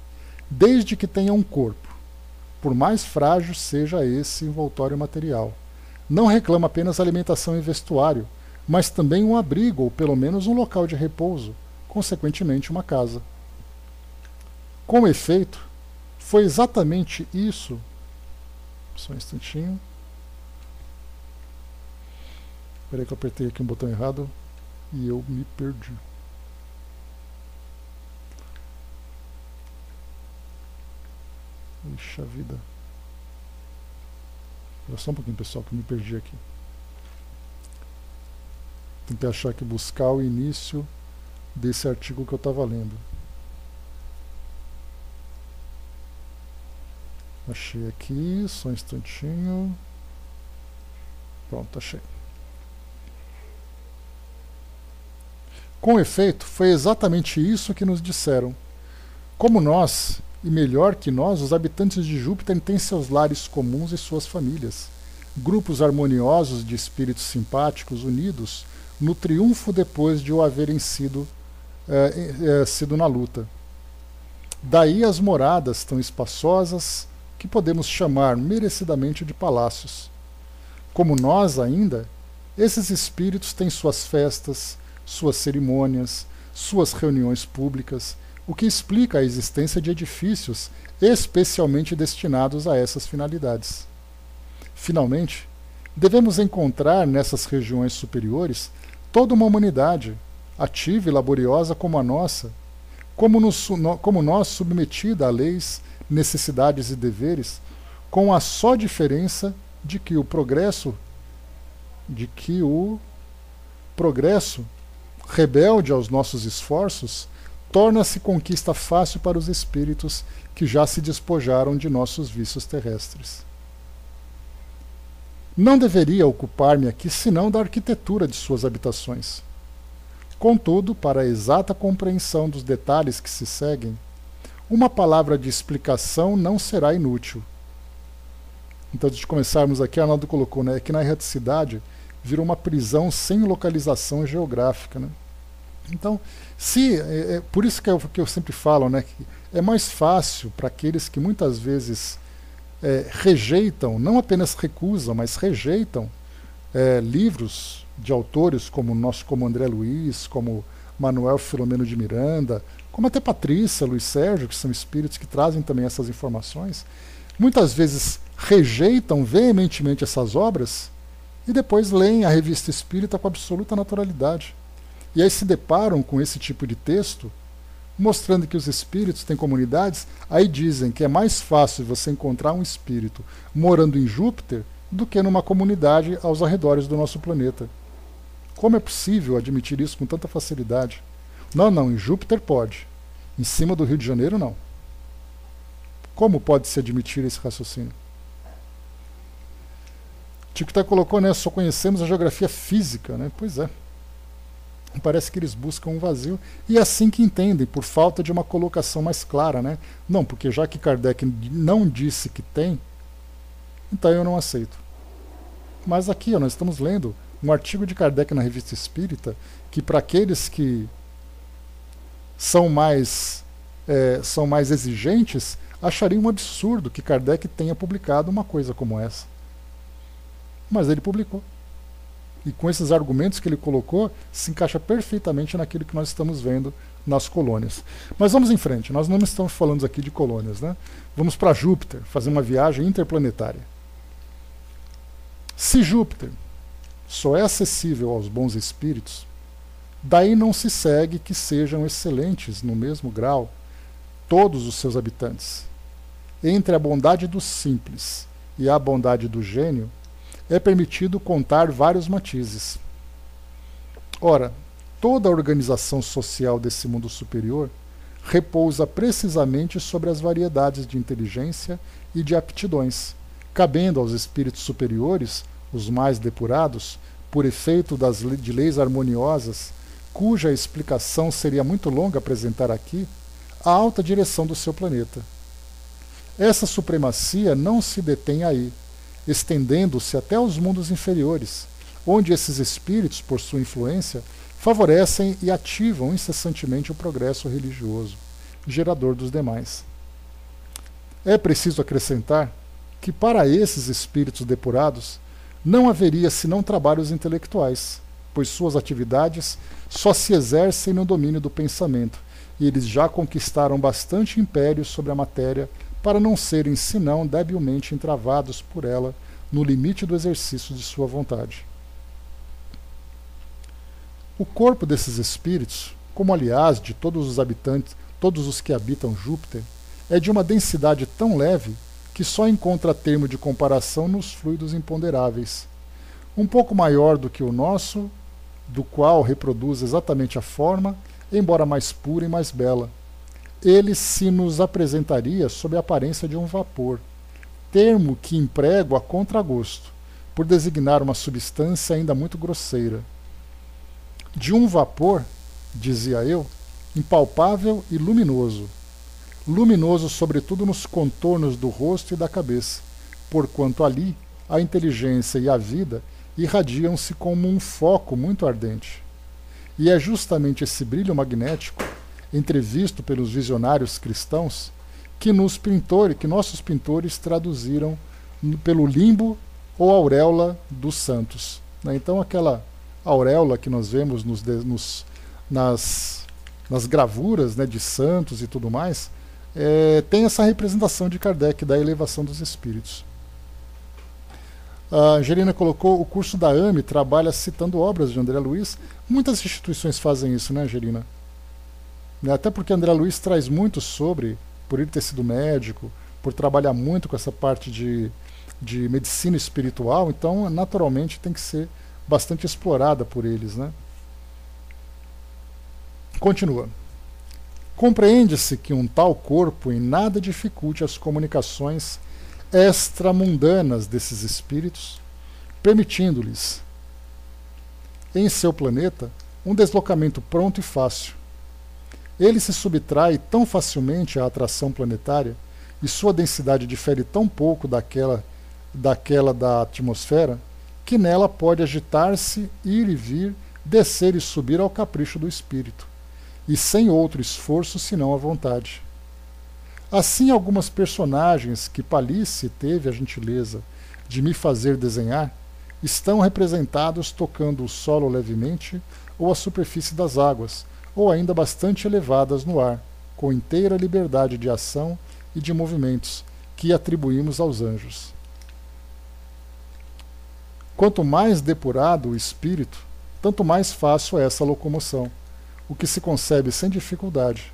desde que tenha um corpo, por mais frágil seja esse envoltório material, não reclama apenas alimentação e vestuário, mas também um abrigo ou pelo menos um local de repouso, consequentemente uma casa. Com efeito, foi exatamente isso. Só um instantinho. Espera aí que eu apertei aqui um botão errado e eu me perdi. Ixi, a vida. Espera só um pouquinho, pessoal, que eu me perdi aqui. Tentei achar aqui, buscar o início desse artigo que eu estava lendo. Achei aqui, só um instantinho. Pronto, achei. Com efeito, foi exatamente isso que nos disseram. Como nós, e melhor que nós, os habitantes de Júpiter têm seus lares comuns e suas famílias, grupos harmoniosos de espíritos simpáticos unidos no triunfo depois de o haverem sido na luta. Daí as moradas tão espaçosas que podemos chamar merecidamente de palácios. Como nós ainda, esses espíritos têm suas festas, suas cerimônias, suas reuniões públicas, o que explica a existência de edifícios especialmente destinados a essas finalidades. Finalmente, devemos encontrar nessas regiões superiores toda uma humanidade, ativa e laboriosa como a nossa, como nós submetida a leis, necessidades e deveres, com a só diferença de que o progresso, rebelde aos nossos esforços, torna-se conquista fácil para os espíritos que já se despojaram de nossos vícios terrestres. Não deveria ocupar-me aqui senão da arquitetura de suas habitações. Contudo, para a exata compreensão dos detalhes que se seguem, uma palavra de explicação não será inútil. Então, antes de começarmos aqui, Arnaldo colocou, né, que na erraticidade virou uma prisão sem localização geográfica, né? Então, por isso que eu sempre falo, né, que é mais fácil para aqueles que muitas vezes rejeitam, não apenas recusam, mas rejeitam livros de autores como André Luiz, como Manuel Filomeno de Miranda, como até Patrícia, Luiz Sérgio, que são espíritos que trazem também essas informações, muitas vezes rejeitam veementemente essas obras e depois leem a Revista Espírita com absoluta naturalidade. E aí se deparam com esse tipo de texto, mostrando que os espíritos têm comunidades, aí dizem que é mais fácil você encontrar um espírito morando em Júpiter do que numa comunidade aos arredores do nosso planeta. Como é possível admitir isso com tanta facilidade? Não, em Júpiter pode. Em cima do Rio de Janeiro, não. Como pode-se admitir esse raciocínio? Tico colocou, né, só conhecemos a geografia física, né? Pois é. Parece que eles buscam um vazio, e é assim que entendem, por falta de uma colocação mais clara, né? Não, porque já que Kardec não disse que tem, então eu não aceito. Mas aqui, nós estamos lendo um artigo de Kardec na Revista Espírita, que para aqueles que são mais exigentes, achariam um absurdo que Kardec tenha publicado uma coisa como essa. mas ele publicou. E com esses argumentos que ele colocou, se encaixa perfeitamente naquilo que nós estamos vendo nas colônias. Mas vamos em frente, nós não estamos falando aqui de colônias, né? Vamos para Júpiter, fazer uma viagem interplanetária. Se Júpiter só é acessível aos bons espíritos, daí não se segue que sejam excelentes no mesmo grau todos os seus habitantes. Entre a bondade do simples e a bondade do gênio, é permitido contar vários matizes. Ora, toda a organização social desse mundo superior repousa precisamente sobre as variedades de inteligência e de aptidões, cabendo aos espíritos superiores, os mais depurados, por efeito de leis harmoniosas, cuja explicação seria muito longa apresentar aqui, a alta direção do seu planeta. Essa supremacia não se detém aí, estendendo-se até os mundos inferiores, onde esses espíritos, por sua influência, favorecem e ativam incessantemente o progresso religioso, gerador dos demais. É preciso acrescentar que para esses espíritos depurados não haveria senão trabalhos intelectuais, pois suas atividades só se exercem no domínio do pensamento, e eles já conquistaram bastante império sobre a matéria para não serem senão debilmente entravados por ela no limite do exercício de sua vontade. O corpo desses espíritos, como aliás de todos os habitantes, todos os que habitam Júpiter, é de uma densidade tão leve que só encontra termo de comparação nos fluidos imponderáveis, um pouco maior do que o nosso, do qual reproduz exatamente a forma, embora mais pura e mais bela. Ele se nos apresentaria sob a aparência de um vapor, termo que emprego a contragosto, por designar uma substância ainda muito grosseira. De um vapor, dizia eu, impalpável e luminoso, luminoso sobretudo nos contornos do rosto e da cabeça, porquanto ali a inteligência e a vida irradiam-se como um foco muito ardente. E é justamente esse brilho magnético, entrevisto pelos visionários cristãos, que nossos pintores traduziram pelo limbo ou auréola dos santos. Então aquela auréola que nós vemos nas gravuras, né, de santos e tudo mais, tem essa representação de Kardec da elevação dos espíritos. A Angelina colocou: o curso da AME trabalha citando obras de André Luiz. Muitas instituições fazem isso, né, Angelina? Até porque André Luiz traz muito sobre, por ele ter sido médico, por trabalhar muito com essa parte de medicina espiritual, então naturalmente tem que ser bastante explorada por eles, né? Continua. Compreende-se que um tal corpo em nada dificulte as comunicações extramundanas desses espíritos, permitindo-lhes, em seu planeta, um deslocamento pronto e fácil. Ele se subtrai tão facilmente à atração planetária e sua densidade difere tão pouco daquela da atmosfera, que nela pode agitar-se, ir e vir, descer e subir ao capricho do espírito, e sem outro esforço senão a vontade. Assim, algumas personagens que Palissy teve a gentileza de me fazer desenhar estão representados tocando o solo levemente ou a superfície das águas, ou ainda bastante elevadas no ar, com inteira liberdade de ação e de movimentos que atribuímos aos anjos. Quanto mais depurado o espírito, tanto mais fácil é essa locomoção, o que se concebe sem dificuldade.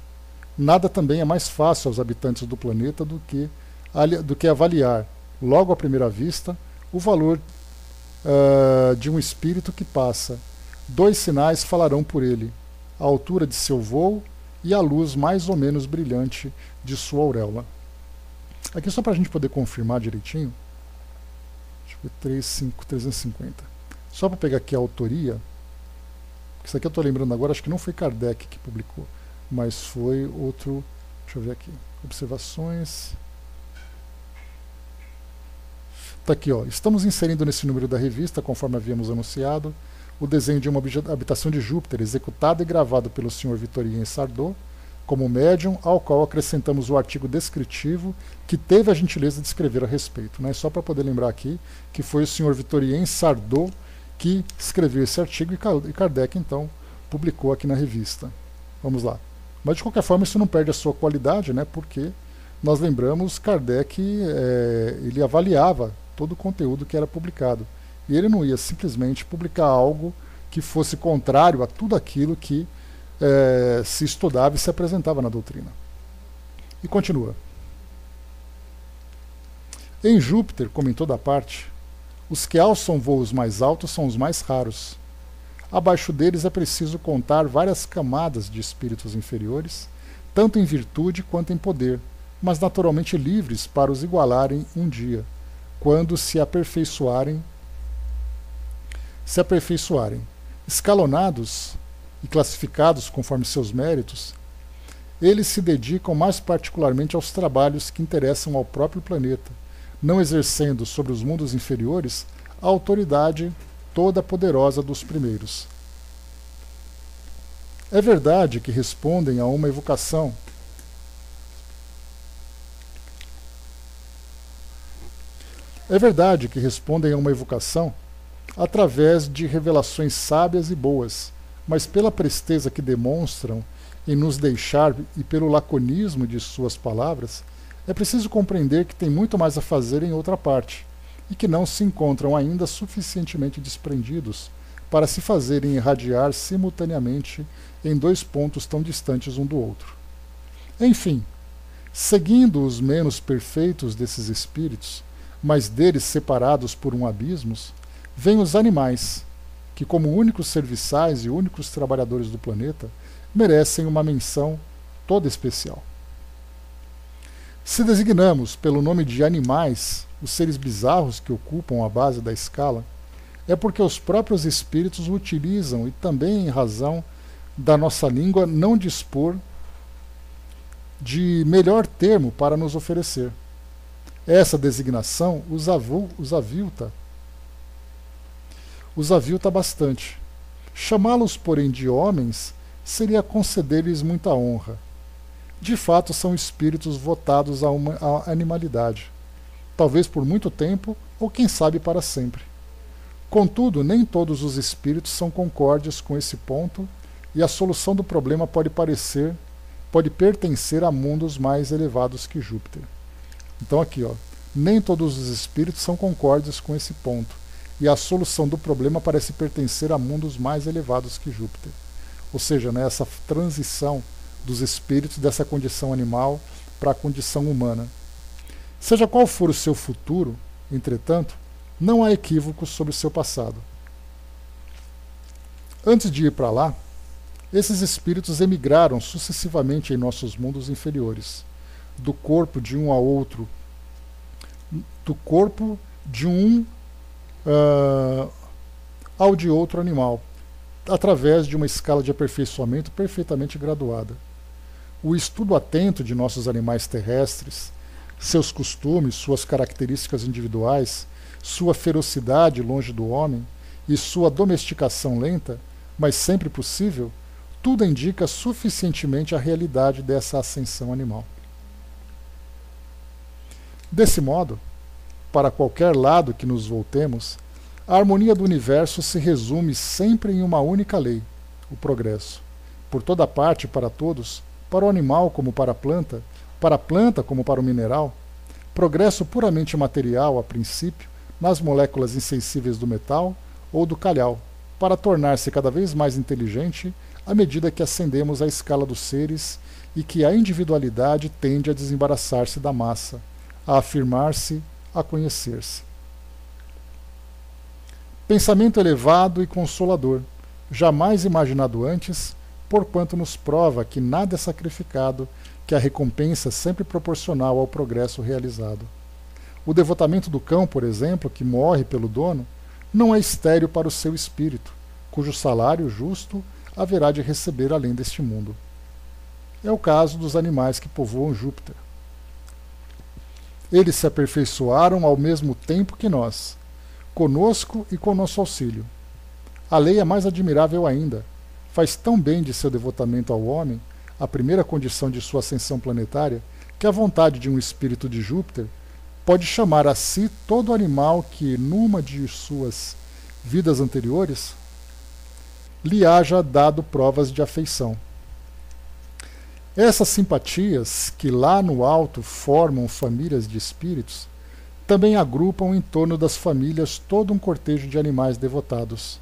Nada também é mais fácil aos habitantes do planeta do que avaliar, logo à primeira vista, o valor de um espírito que passa. 2 sinais falarão por ele: a altura de seu voo e a luz mais ou menos brilhante de sua auréola. Aqui só para a gente poder confirmar direitinho, deixa eu ver, 350. Só para pegar aqui a autoria, isso aqui eu estou lembrando agora, acho que não foi Kardec que publicou, mas foi outro. Deixa eu ver aqui. Observações. Está aqui, ó. Estamos inserindo nesse número da revista, conforme havíamos anunciado, o desenho de uma habitação de Júpiter, executado e gravado pelo Sr. Victorien Sardou, como médium, ao qual acrescentamos o artigo descritivo que teve a gentileza de escrever a respeito. Né? Só para poder lembrar aqui que foi o Sr. Victorien Sardou que escreveu esse artigo e Kardec, então, publicou aqui na revista. Vamos lá. Mas, de qualquer forma, isso não perde a sua qualidade, né? Porque nós lembramos, Kardec ele avaliava todo o conteúdo que era publicado. E ele não ia simplesmente publicar algo que fosse contrário a tudo aquilo que se estudava e se apresentava na doutrina. E continua. Em Júpiter, como em toda parte, os que alçam voos mais altos são os mais raros. Abaixo deles é preciso contar várias camadas de espíritos inferiores, tanto em virtude quanto em poder, mas naturalmente livres para os igualarem um dia, quando se aperfeiçoarem. Escalonados e classificados conforme seus méritos, eles se dedicam mais particularmente aos trabalhos que interessam ao próprio planeta, não exercendo sobre os mundos inferiores a autoridade toda poderosa dos primeiros. É verdade que respondem a uma evocação através de revelações sábias e boas, mas pela presteza que demonstram em nos deixar e pelo laconismo de suas palavras, é preciso compreender que tem muito mais a fazer em outra parte, e que não se encontram ainda suficientemente desprendidos para se fazerem irradiar simultaneamente em dois pontos tão distantes um do outro. Enfim, seguindo os menos perfeitos desses espíritos, mas deles separados por um abismo, vêm os animais, que como únicos serviçais e únicos trabalhadores do planeta, merecem uma menção toda especial. Se designamos pelo nome de animais os seres bizarros que ocupam a base da escala, é porque os próprios espíritos o utilizam e também em razão da nossa língua não dispor de melhor termo para nos oferecer. Essa designação os avilta bastante. Chamá-los, porém, de homens seria conceder-lhes muita honra. De fato, são espíritos votados à animalidade, talvez por muito tempo ou, quem sabe, para sempre. Contudo, nem todos os espíritos são concordes com esse ponto e a solução do problema pode pertencer a mundos mais elevados que Júpiter. Então aqui, nem todos os espíritos são concordes com esse ponto e a solução do problema parece pertencer a mundos mais elevados que Júpiter. Ou seja, né, essa transição dos espíritos dessa condição animal para a condição humana. Seja qual for o seu futuro, entretanto, não há equívocos sobre o seu passado. Antes de ir para lá, esses espíritos emigraram sucessivamente em nossos mundos inferiores, do corpo de um ao outro, ao de outro animal, através de uma escala de aperfeiçoamento perfeitamente graduada. O estudo atento de nossos animais terrestres, seus costumes, suas características individuais, sua ferocidade longe do homem e sua domesticação lenta, mas sempre possível, tudo indica suficientemente a realidade dessa ascensão animal. Desse modo, para qualquer lado que nos voltemos, a harmonia do universo se resume sempre em uma única lei, o progresso. Por toda parte, para todos, para o animal como para a planta como para o mineral, progresso puramente material, a princípio, nas moléculas insensíveis do metal ou do calhau, para tornar-se cada vez mais inteligente à medida que ascendemos a escala dos seres e que a individualidade tende a desembaraçar-se da massa, a afirmar-se, a conhecer-se. Pensamento elevado e consolador, jamais imaginado antes, porquanto nos prova que nada é sacrificado, que a recompensa é sempre proporcional ao progresso realizado. O devotamento do cão, por exemplo, que morre pelo dono, não é estéril para o seu espírito, cujo salário justo haverá de receber além deste mundo. É o caso dos animais que povoam Júpiter. Eles se aperfeiçoaram ao mesmo tempo que nós, conosco e com nosso auxílio. A lei é mais admirável ainda. Faz tão bem de seu devotamento ao homem a primeira condição de sua ascensão planetária, que a vontade de um espírito de Júpiter pode chamar a si todo animal que, numa de suas vidas anteriores, lhe haja dado provas de afeição. Essas simpatias, que lá no alto formam famílias de espíritos, também agrupam em torno das famílias todo um cortejo de animais devotados.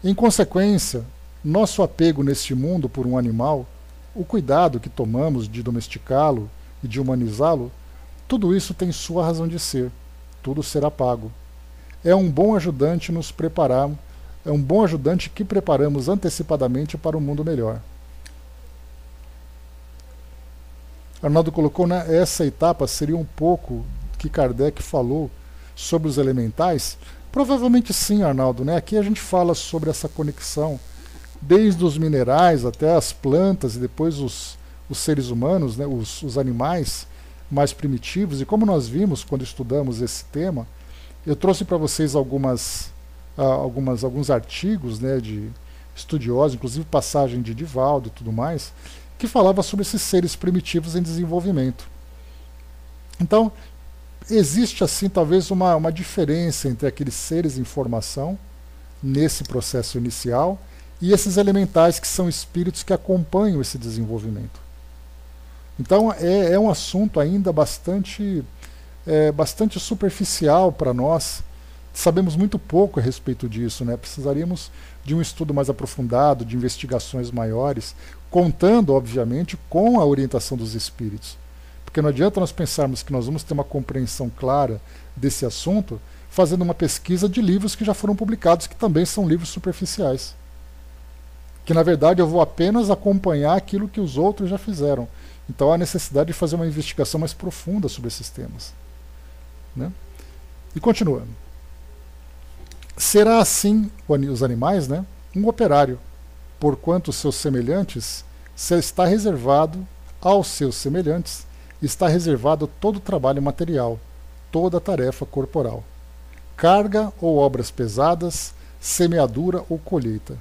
Em consequência, nosso apego neste mundo por um animal, o cuidado que tomamos de domesticá-lo e de humanizá-lo, tudo isso tem sua razão de ser, tudo será pago. É um bom ajudante que preparamos antecipadamente para um mundo melhor. Arnaldo colocou, né, essa etapa seria um pouco que Kardec falou sobre os elementais. Provavelmente sim, Arnaldo, né? Aqui a gente fala sobre essa conexão desde os minerais até as plantas e depois os seres humanos, né, os animais mais primitivos. E como nós vimos quando estudamos esse tema, eu trouxe para vocês alguns artigos, né, de estudiosos, inclusive passagem de Divaldo e tudo mais, que falava sobre esses seres primitivos em desenvolvimento. Então, existe assim talvez uma diferença entre aqueles seres em formação, nesse processo inicial, e esses elementais que são espíritos que acompanham esse desenvolvimento. Então, é um assunto ainda bastante superficial para nós. Sabemos muito pouco a respeito disso, né? Precisaríamos de um estudo mais aprofundado, de investigações maiores, contando, obviamente, com a orientação dos espíritos. Porque não adianta nós pensarmos que nós vamos ter uma compreensão clara desse assunto fazendo uma pesquisa de livros que já foram publicados, que também são livros superficiais. Que, na verdade, eu vou apenas acompanhar aquilo que os outros já fizeram. Então, há necessidade de fazer uma investigação mais profunda sobre esses temas. Né? E continuando. Será assim os animais, né, um operário, porquanto seus semelhantes está reservado aos seus semelhantes, está reservado todo o trabalho material, toda a tarefa corporal, carga ou obras pesadas, semeadura ou colheita.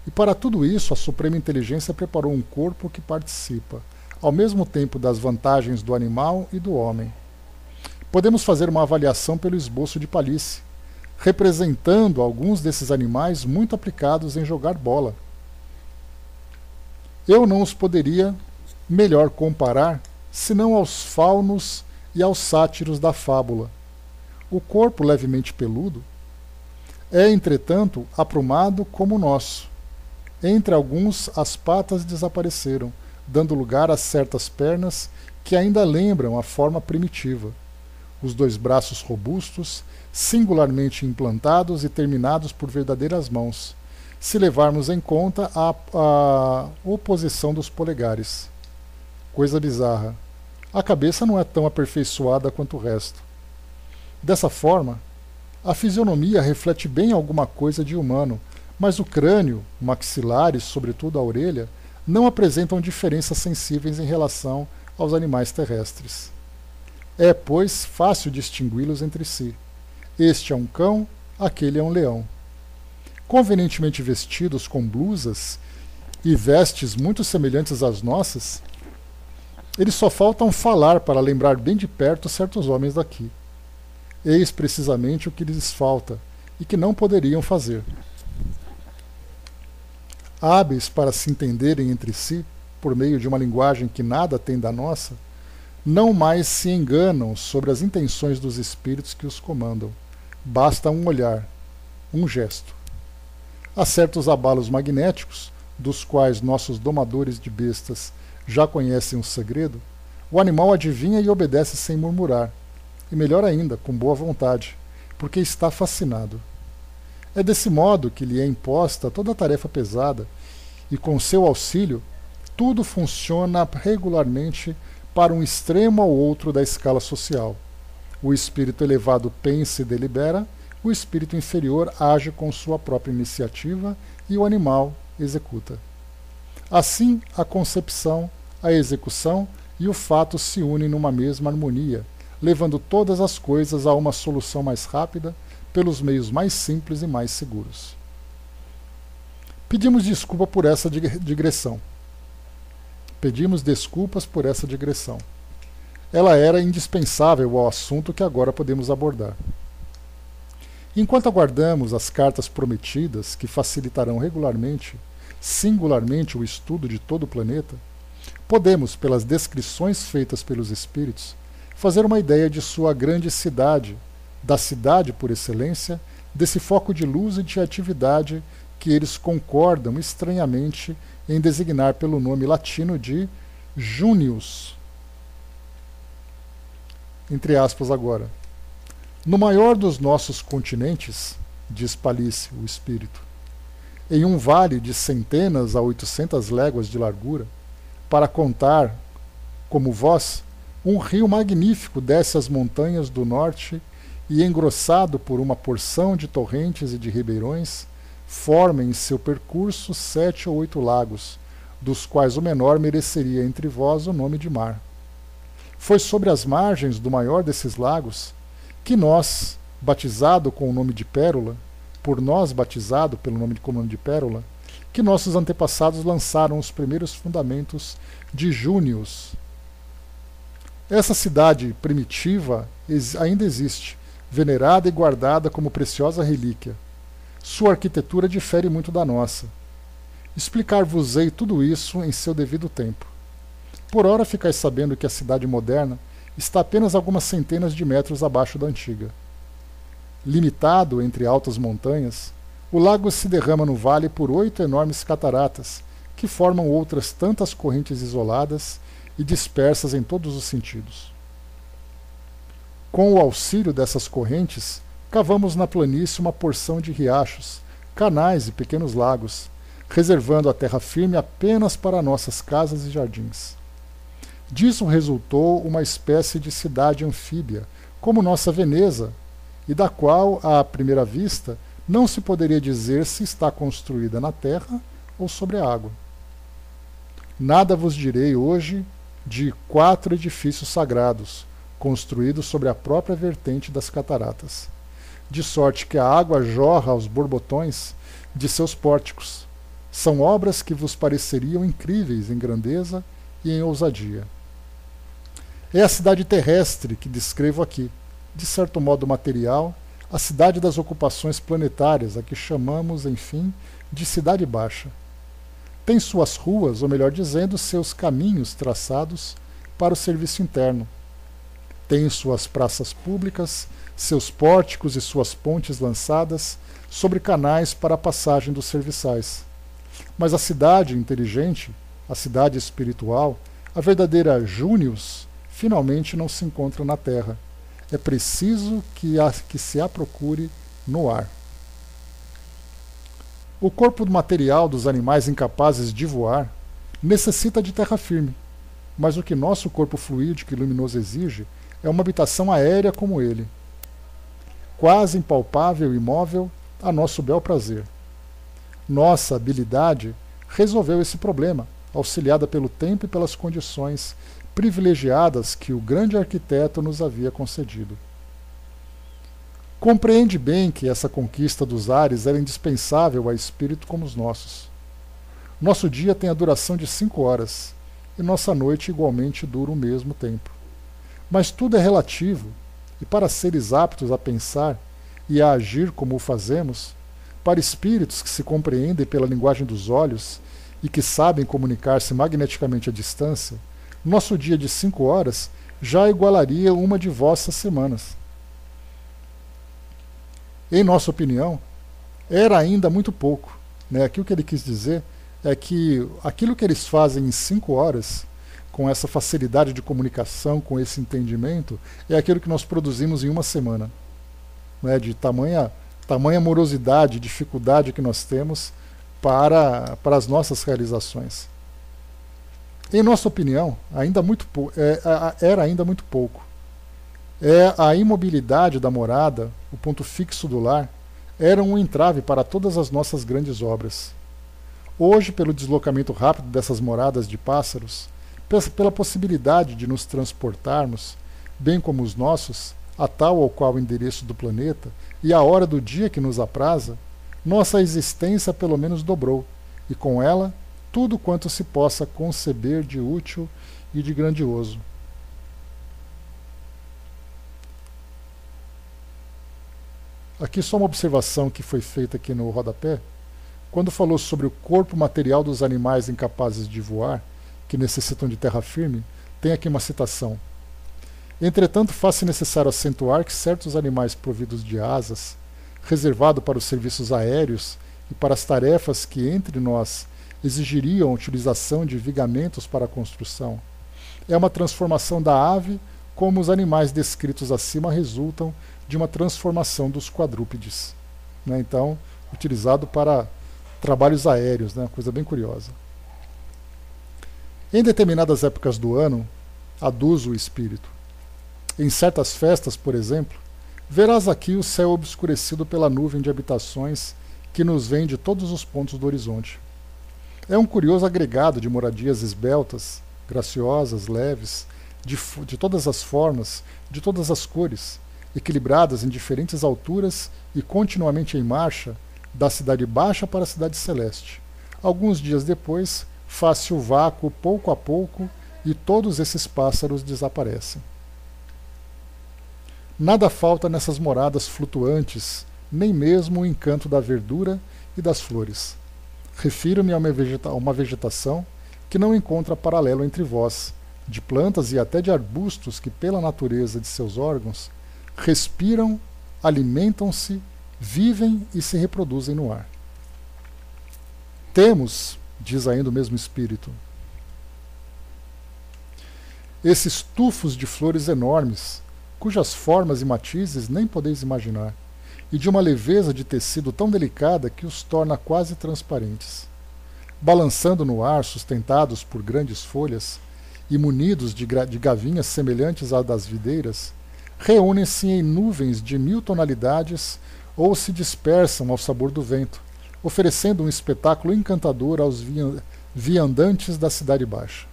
E para tudo isso a Suprema Inteligência preparou um corpo que participa, ao mesmo tempo das vantagens do animal e do homem. Podemos fazer uma avaliação pelo esboço de Palissy, representando alguns desses animais muito aplicados em jogar bola. Eu não os poderia melhor comparar senão aos faunos e aos sátiros da fábula. O corpo levemente peludo é, entretanto, aprumado como o nosso. Entre alguns, as patas desapareceram, dando lugar a certas pernas que ainda lembram a forma primitiva. Os dois braços robustos, singularmente implantados e terminados por verdadeiras mãos, se levarmos em conta a oposição dos polegares. Coisa bizarra. A cabeça não é tão aperfeiçoada quanto o resto. Dessa forma, a fisionomia reflete bem alguma coisa de humano, mas o crânio, o maxilar e, sobretudo, a orelha não apresentam diferenças sensíveis em relação aos animais terrestres. É, pois, fácil distingui-los entre si. Este é um cão, aquele é um leão. Convenientemente vestidos com blusas e vestes muito semelhantes às nossas, eles só faltam falar para lembrar bem de perto certos homens daqui. Eis precisamente o que lhes falta e que não poderiam fazer. Hábeis para se entenderem entre si, por meio de uma linguagem que nada tem da nossa, não mais se enganam sobre as intenções dos espíritos que os comandam. Basta um olhar, um gesto. Há certos abalos magnéticos, dos quais nossos domadores de bestas já conhecem o segredo, o animal adivinha e obedece sem murmurar, e melhor ainda, com boa vontade, porque está fascinado. É desse modo que lhe é imposta toda a tarefa pesada, e com seu auxílio, tudo funciona regularmente para um extremo ao outro da escala social. O espírito elevado pensa e delibera, o espírito inferior age com sua própria iniciativa e o animal executa. Assim, a concepção, a execução e o fato se unem numa mesma harmonia, levando todas as coisas a uma solução mais rápida, pelos meios mais simples e mais seguros. Pedimos desculpa por essa digressão. Pedimos desculpas por essa digressão. Ela era indispensável ao assunto que agora podemos abordar. Enquanto aguardamos as cartas prometidas que facilitarão singularmente o estudo de todo o planeta, podemos, pelas descrições feitas pelos espíritos, fazer uma ideia de sua grande cidade, da cidade por excelência, desse foco de luz e de atividade que eles concordam estranhamente em designar pelo nome latino de Június. Entre aspas agora. No maior dos nossos continentes, diz Palisse, o espírito, em um vale de centenas a 800 léguas de largura, para contar, como vós, um rio magnífico desce as montanhas do norte e, engrossado por uma porção de torrentes e de ribeirões, forma em seu percurso 7 ou 8 lagos, dos quais o menor mereceria entre vós o nome de mar. Foi sobre as margens do maior desses lagos que nós, batizado com o nome de Pérola, por nós batizado pelo nome de Pérola, que nossos antepassados lançaram os primeiros fundamentos de Június. Essa cidade primitiva ainda existe, venerada e guardada como preciosa relíquia. Sua arquitetura difere muito da nossa. Explicar-vos-ei tudo isso em seu devido tempo. Por ora ficais sabendo que a cidade moderna está apenas algumas centenas de metros abaixo da antiga. Limitado entre altas montanhas, o lago se derrama no vale por 8 enormes cataratas, que formam outras tantas correntes isoladas e dispersas em todos os sentidos. Com o auxílio dessas correntes, cavamos na planície uma porção de riachos, canais e pequenos lagos, reservando a terra firme apenas para nossas casas e jardins. Disso resultou uma espécie de cidade anfíbia, como nossa Veneza, e da qual, à primeira vista, não se poderia dizer se está construída na terra ou sobre a água. Nada vos direi hoje de 4 edifícios sagrados, construídos sobre a própria vertente das cataratas, de sorte que a água jorra aos borbotões de seus pórticos. São obras que vos pareceriam incríveis em grandeza e em ousadia. É a cidade terrestre que descrevo aqui, de certo modo material, a cidade das ocupações planetárias, a que chamamos, enfim, de Cidade Baixa. Tem suas ruas, ou melhor dizendo, seus caminhos traçados para o serviço interno. Tem suas praças públicas, seus pórticos e suas pontes lançadas sobre canais para a passagem dos serviçais. Mas a cidade inteligente, a cidade espiritual, a verdadeira Június, finalmente não se encontra na terra. É preciso que se a procure no ar. O corpo material dos animais incapazes de voar necessita de terra firme, mas o que nosso corpo fluídico e luminoso exige é uma habitação aérea como ele, quase impalpável e imóvel a nosso bel prazer. Nossa habilidade resolveu esse problema, auxiliada pelo tempo e pelas condições privilegiadas que o grande arquiteto nos havia concedido. Compreende bem que essa conquista dos ares era indispensável a espírito como os nossos. Nosso dia tem a duração de 5 horas, e nossa noite igualmente dura o mesmo tempo. Mas tudo é relativo, e para seres aptos a pensar e a agir como o fazemos, para espíritos que se compreendem pela linguagem dos olhos e que sabem comunicar-se magneticamente à distância, nosso dia de 5 horas já igualaria uma de vossas semanas. Em nossa opinião, era ainda muito pouco. Aqui o que ele quis dizer é que aquilo que eles fazem em 5 horas, com essa facilidade de comunicação, com esse entendimento, é aquilo que nós produzimos em uma semana. De tamanha morosidade, dificuldade que nós temos para as nossas realizações. Em nossa opinião, era ainda muito pouco. A imobilidade da morada, o ponto fixo do lar, era um entrave para todas as nossas grandes obras. Hoje, pelo deslocamento rápido dessas moradas de pássaros, pela possibilidade de nos transportarmos, bem como os nossos, a tal ou qual endereço do planeta e a hora do dia que nos apraza, nossa existência pelo menos dobrou, e com ela tudo quanto se possa conceber de útil e de grandioso. Aqui só uma observação que foi feita aqui no rodapé. Quando falou sobre o corpo material dos animais incapazes de voar, que necessitam de terra firme, tem aqui uma citação. Entretanto, faz-se necessário acentuar que certos animais providos de asas, reservado para os serviços aéreos e para as tarefas que entre nós exigiriam a utilização de vigamentos para a construção, é uma transformação da ave, como os animais descritos acima resultam de uma transformação dos quadrúpedes, né? Então, utilizado para trabalhos aéreos, né? Coisa bem curiosa. Em determinadas épocas do ano, aduz o espírito. Em certas festas, por exemplo, verás aqui o céu obscurecido pela nuvem de habitações que nos vem de todos os pontos do horizonte. É um curioso agregado de moradias esbeltas, graciosas, leves, de todas as formas, de todas as cores, equilibradas em diferentes alturas e continuamente em marcha, da cidade baixa para a cidade celeste. Alguns dias depois, faz-se o vácuo pouco a pouco e todos esses pássaros desaparecem. Nada falta nessas moradas flutuantes, nem mesmo o encanto da verdura e das flores. Refiro-me a uma vegetação que não encontra paralelo entre vós, de plantas e até de arbustos que, pela natureza de seus órgãos, respiram, alimentam-se, vivem e se reproduzem no ar. Temos, diz ainda o mesmo espírito, esses tufos de flores enormes, cujas formas e matizes nem podeis imaginar, e de uma leveza de tecido tão delicada que os torna quase transparentes. Balançando no ar, sustentados por grandes folhas, e munidos de gavinhas semelhantes à das videiras, reúnem-se em nuvens de 1000 tonalidades ou se dispersam ao sabor do vento, oferecendo um espetáculo encantador aos viandantes da Cidade Baixa.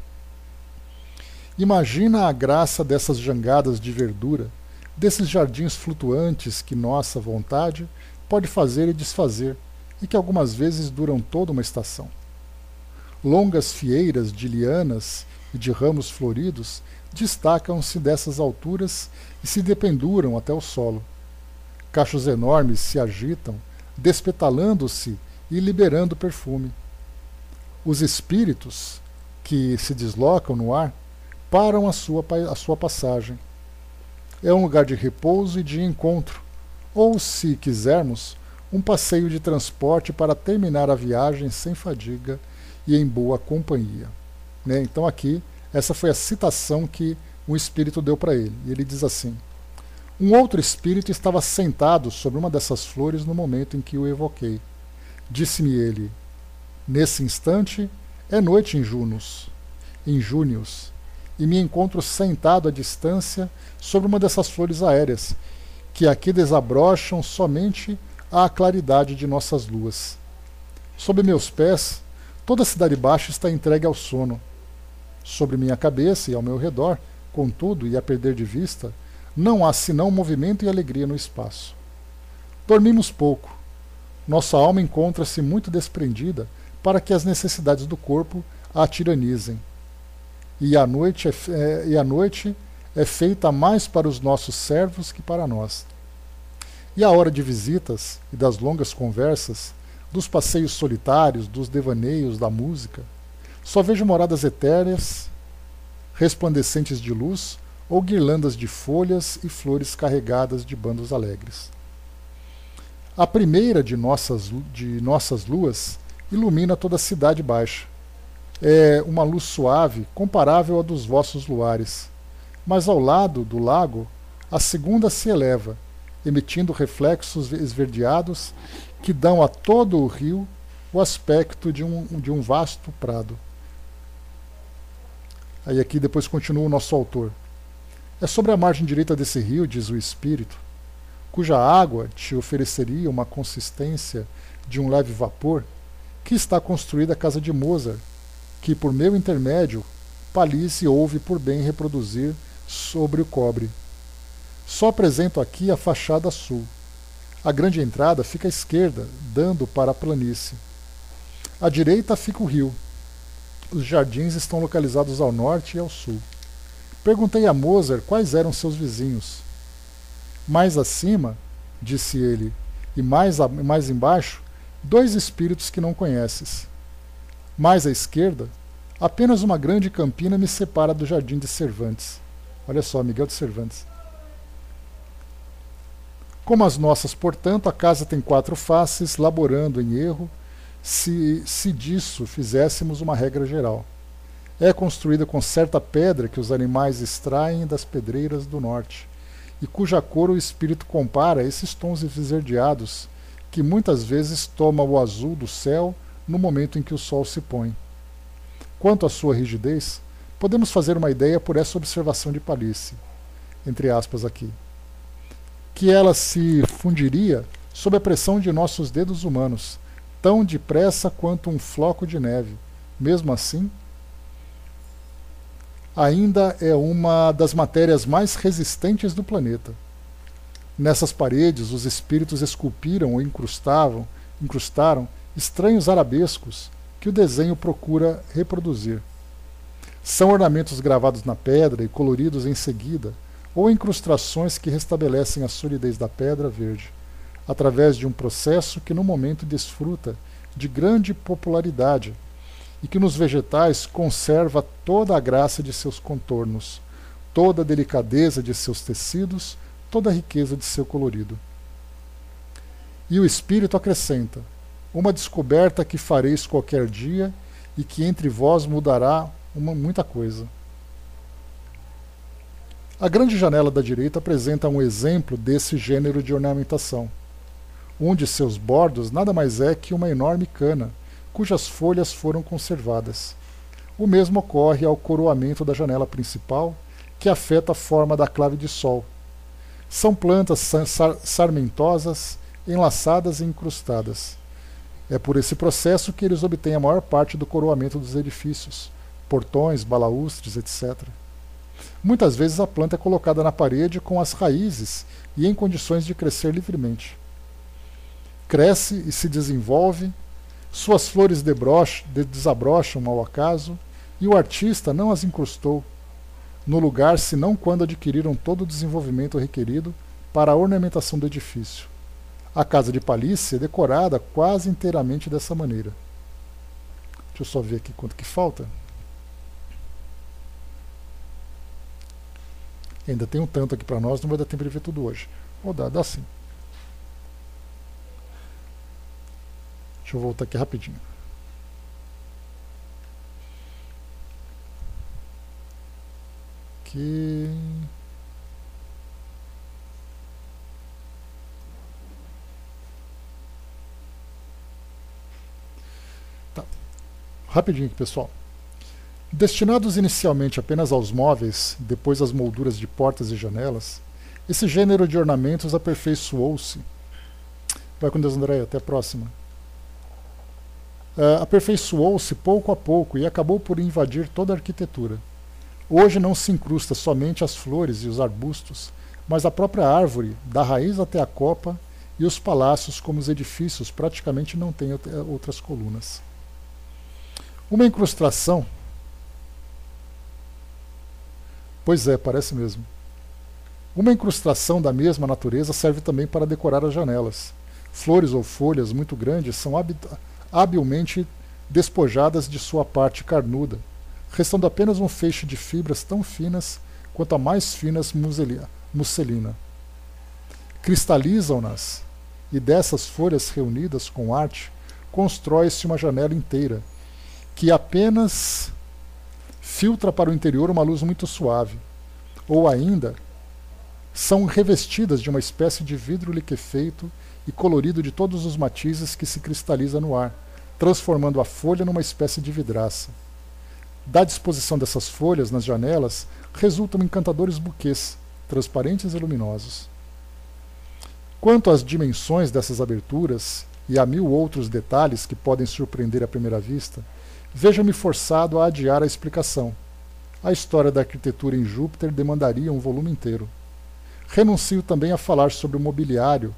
Imagina a graça dessas jangadas de verdura, desses jardins flutuantes que nossa vontade pode fazer e desfazer, e que algumas vezes duram toda uma estação. Longas fieiras de lianas e de ramos floridos destacam-se dessas alturas e se dependuram até o solo. Cachos enormes se agitam, despetalando-se e liberando perfume. Os espíritos, que se deslocam no ar, param a sua passagem. É um lugar de repouso e de encontro, ou, se quisermos, um passeio de transporte para terminar a viagem sem fadiga e em boa companhia. Né? Então aqui, essa foi a citação que o espírito deu para ele. E ele diz assim: um outro espírito estava sentado sobre uma dessas flores no momento em que o evoquei. Disse-me ele: nesse instante é noite em Június, e me encontro sentado à distância sobre uma dessas flores aéreas, que aqui desabrocham somente à claridade de nossas luas. Sob meus pés, toda a Cidade Baixa está entregue ao sono. Sobre minha cabeça e ao meu redor, contudo, e a perder de vista, não há senão movimento e alegria no espaço. Dormimos pouco. Nossa alma encontra-se muito desprendida para que as necessidades do corpo a tiranizem. E a noite é feita mais para os nossos servos que para nós. E a hora de visitas e das longas conversas, dos passeios solitários, dos devaneios, da música, só vejo moradas etéreas, resplandecentes de luz, ou guirlandas de folhas e flores carregadas de bandos alegres. A primeira de nossas luas ilumina toda a Cidade Baixa. É uma luz suave, comparável à dos vossos luares. Mas ao lado do lago, a segunda se eleva, emitindo reflexos esverdeados que dão a todo o rio o aspecto de um vasto prado. Aí aqui depois continua o nosso autor. É sobre a margem direita desse rio, diz o espírito, cuja água te ofereceria uma consistência de um leve vapor, que está construída a casa de Mozart, que por meu intermédio Palisse houve por bem reproduzir sobre o cobre. Só apresento aqui a fachada sul. A grande entrada fica à esquerda, dando para a planície. À direita fica o rio, Os jardins estão localizados ao norte e ao sul. Perguntei a Moser quais eram seus vizinhos. Mais acima, disse ele, e mais embaixo, 2 espíritos que não conheces. Mais à esquerda, apenas uma grande campina me separa do jardim de Cervantes. Olha só, Miguel de Cervantes. Como as nossas, portanto, a casa tem 4 faces, laborando em erro, se disso fizéssemos uma regra geral. É construída com certa pedra que os animais extraem das pedreiras do norte, e cuja cor o espírito compara a esses tons esverdeados, que muitas vezes toma o azul do céu no momento em que o sol se põe. Quanto à sua rigidez, podemos fazer uma ideia por essa observação de Palissy, entre aspas aqui, que ela se fundiria sob a pressão de nossos dedos humanos, tão depressa quanto um floco de neve. Mesmo assim, ainda é uma das matérias mais resistentes do planeta. Nessas paredes, os espíritos esculpiram ou incrustaram estranhos arabescos que o desenho procura reproduzir. São ornamentos gravados na pedra e coloridos em seguida, ou incrustações que restabelecem a solidez da pedra verde, através de um processo que no momento desfruta de grande popularidade e que nos vegetais conserva toda a graça de seus contornos, toda a delicadeza de seus tecidos, toda a riqueza de seu colorido. E o espírito acrescenta: uma descoberta que fareis qualquer dia e que entre vós mudará muita coisa. A grande janela da direita apresenta um exemplo desse gênero de ornamentação. Um de seus bordos nada mais é que uma enorme cana, cujas folhas foram conservadas. O mesmo ocorre ao coroamento da janela principal, que afeta a forma da clave de sol. São plantas sarmentosas, enlaçadas e incrustadas. É por esse processo que eles obtêm a maior parte do coroamento dos edifícios, portões, balaústres, etc. Muitas vezes a planta é colocada na parede com as raízes e em condições de crescer livremente. Cresce e se desenvolve, suas flores desabrocham ao acaso, e o artista não as incrustou no lugar senão quando adquiriram todo o desenvolvimento requerido para a ornamentação do edifício. A casa de Palissy é decorada quase inteiramente dessa maneira. Deixa eu só ver aqui quanto que falta. Ainda tem um tanto aqui para nós, não vai dar tempo de ver tudo hoje. Vou dar, dá sim. Deixa eu voltar aqui rapidinho. Aqui. Tá. Rapidinho aqui, pessoal. Destinados inicialmente apenas aos móveis, depois às molduras de portas e janelas, esse gênero de ornamentos aperfeiçoou-se. Vai com Deus, André, até a próxima. Aperfeiçoou-se pouco a pouco e acabou por invadir toda a arquitetura. Hoje não se incrusta somente as flores e os arbustos, mas a própria árvore, da raiz até a copa, e os palácios, como os edifícios, praticamente não têm outras colunas. Uma incrustação. Pois é, parece mesmo. Uma incrustação da mesma natureza serve também para decorar as janelas. Flores ou folhas muito grandes são habilmente despojadas de sua parte carnuda, restando apenas um feixe de fibras tão finas quanto a mais finas musselina. Cristalizam-nas, e dessas folhas reunidas com arte, constrói-se uma janela inteira, que apenas filtra para o interior uma luz muito suave, ou ainda são revestidas de uma espécie de vidro liquefeito e colorido de todos os matizes que se cristaliza no ar, transformando a folha numa espécie de vidraça. Da disposição dessas folhas nas janelas resultam encantadores buquês, transparentes e luminosos. Quanto às dimensões dessas aberturas e a 1000 outros detalhes que podem surpreender à primeira vista, veja-me forçado a adiar a explicação. A história da arquitetura em Júpiter demandaria um volume inteiro. Renuncio também a falar sobre o mobiliário,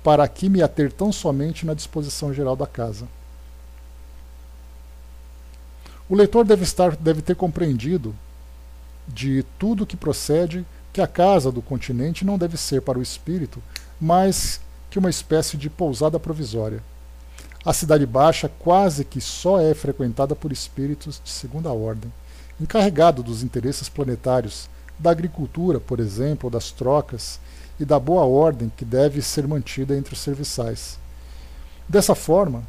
para aqui me ater tão somente na disposição geral da casa. O leitor deve ter compreendido de tudo que procede que a casa do continente não deve ser para o espírito, mas que uma espécie de pousada provisória. A Cidade Baixa quase que só é frequentada por espíritos de segunda ordem, encarregados dos interesses planetários, da agricultura, por exemplo, ou das trocas, e da boa ordem que deve ser mantida entre os serviçais. Dessa forma,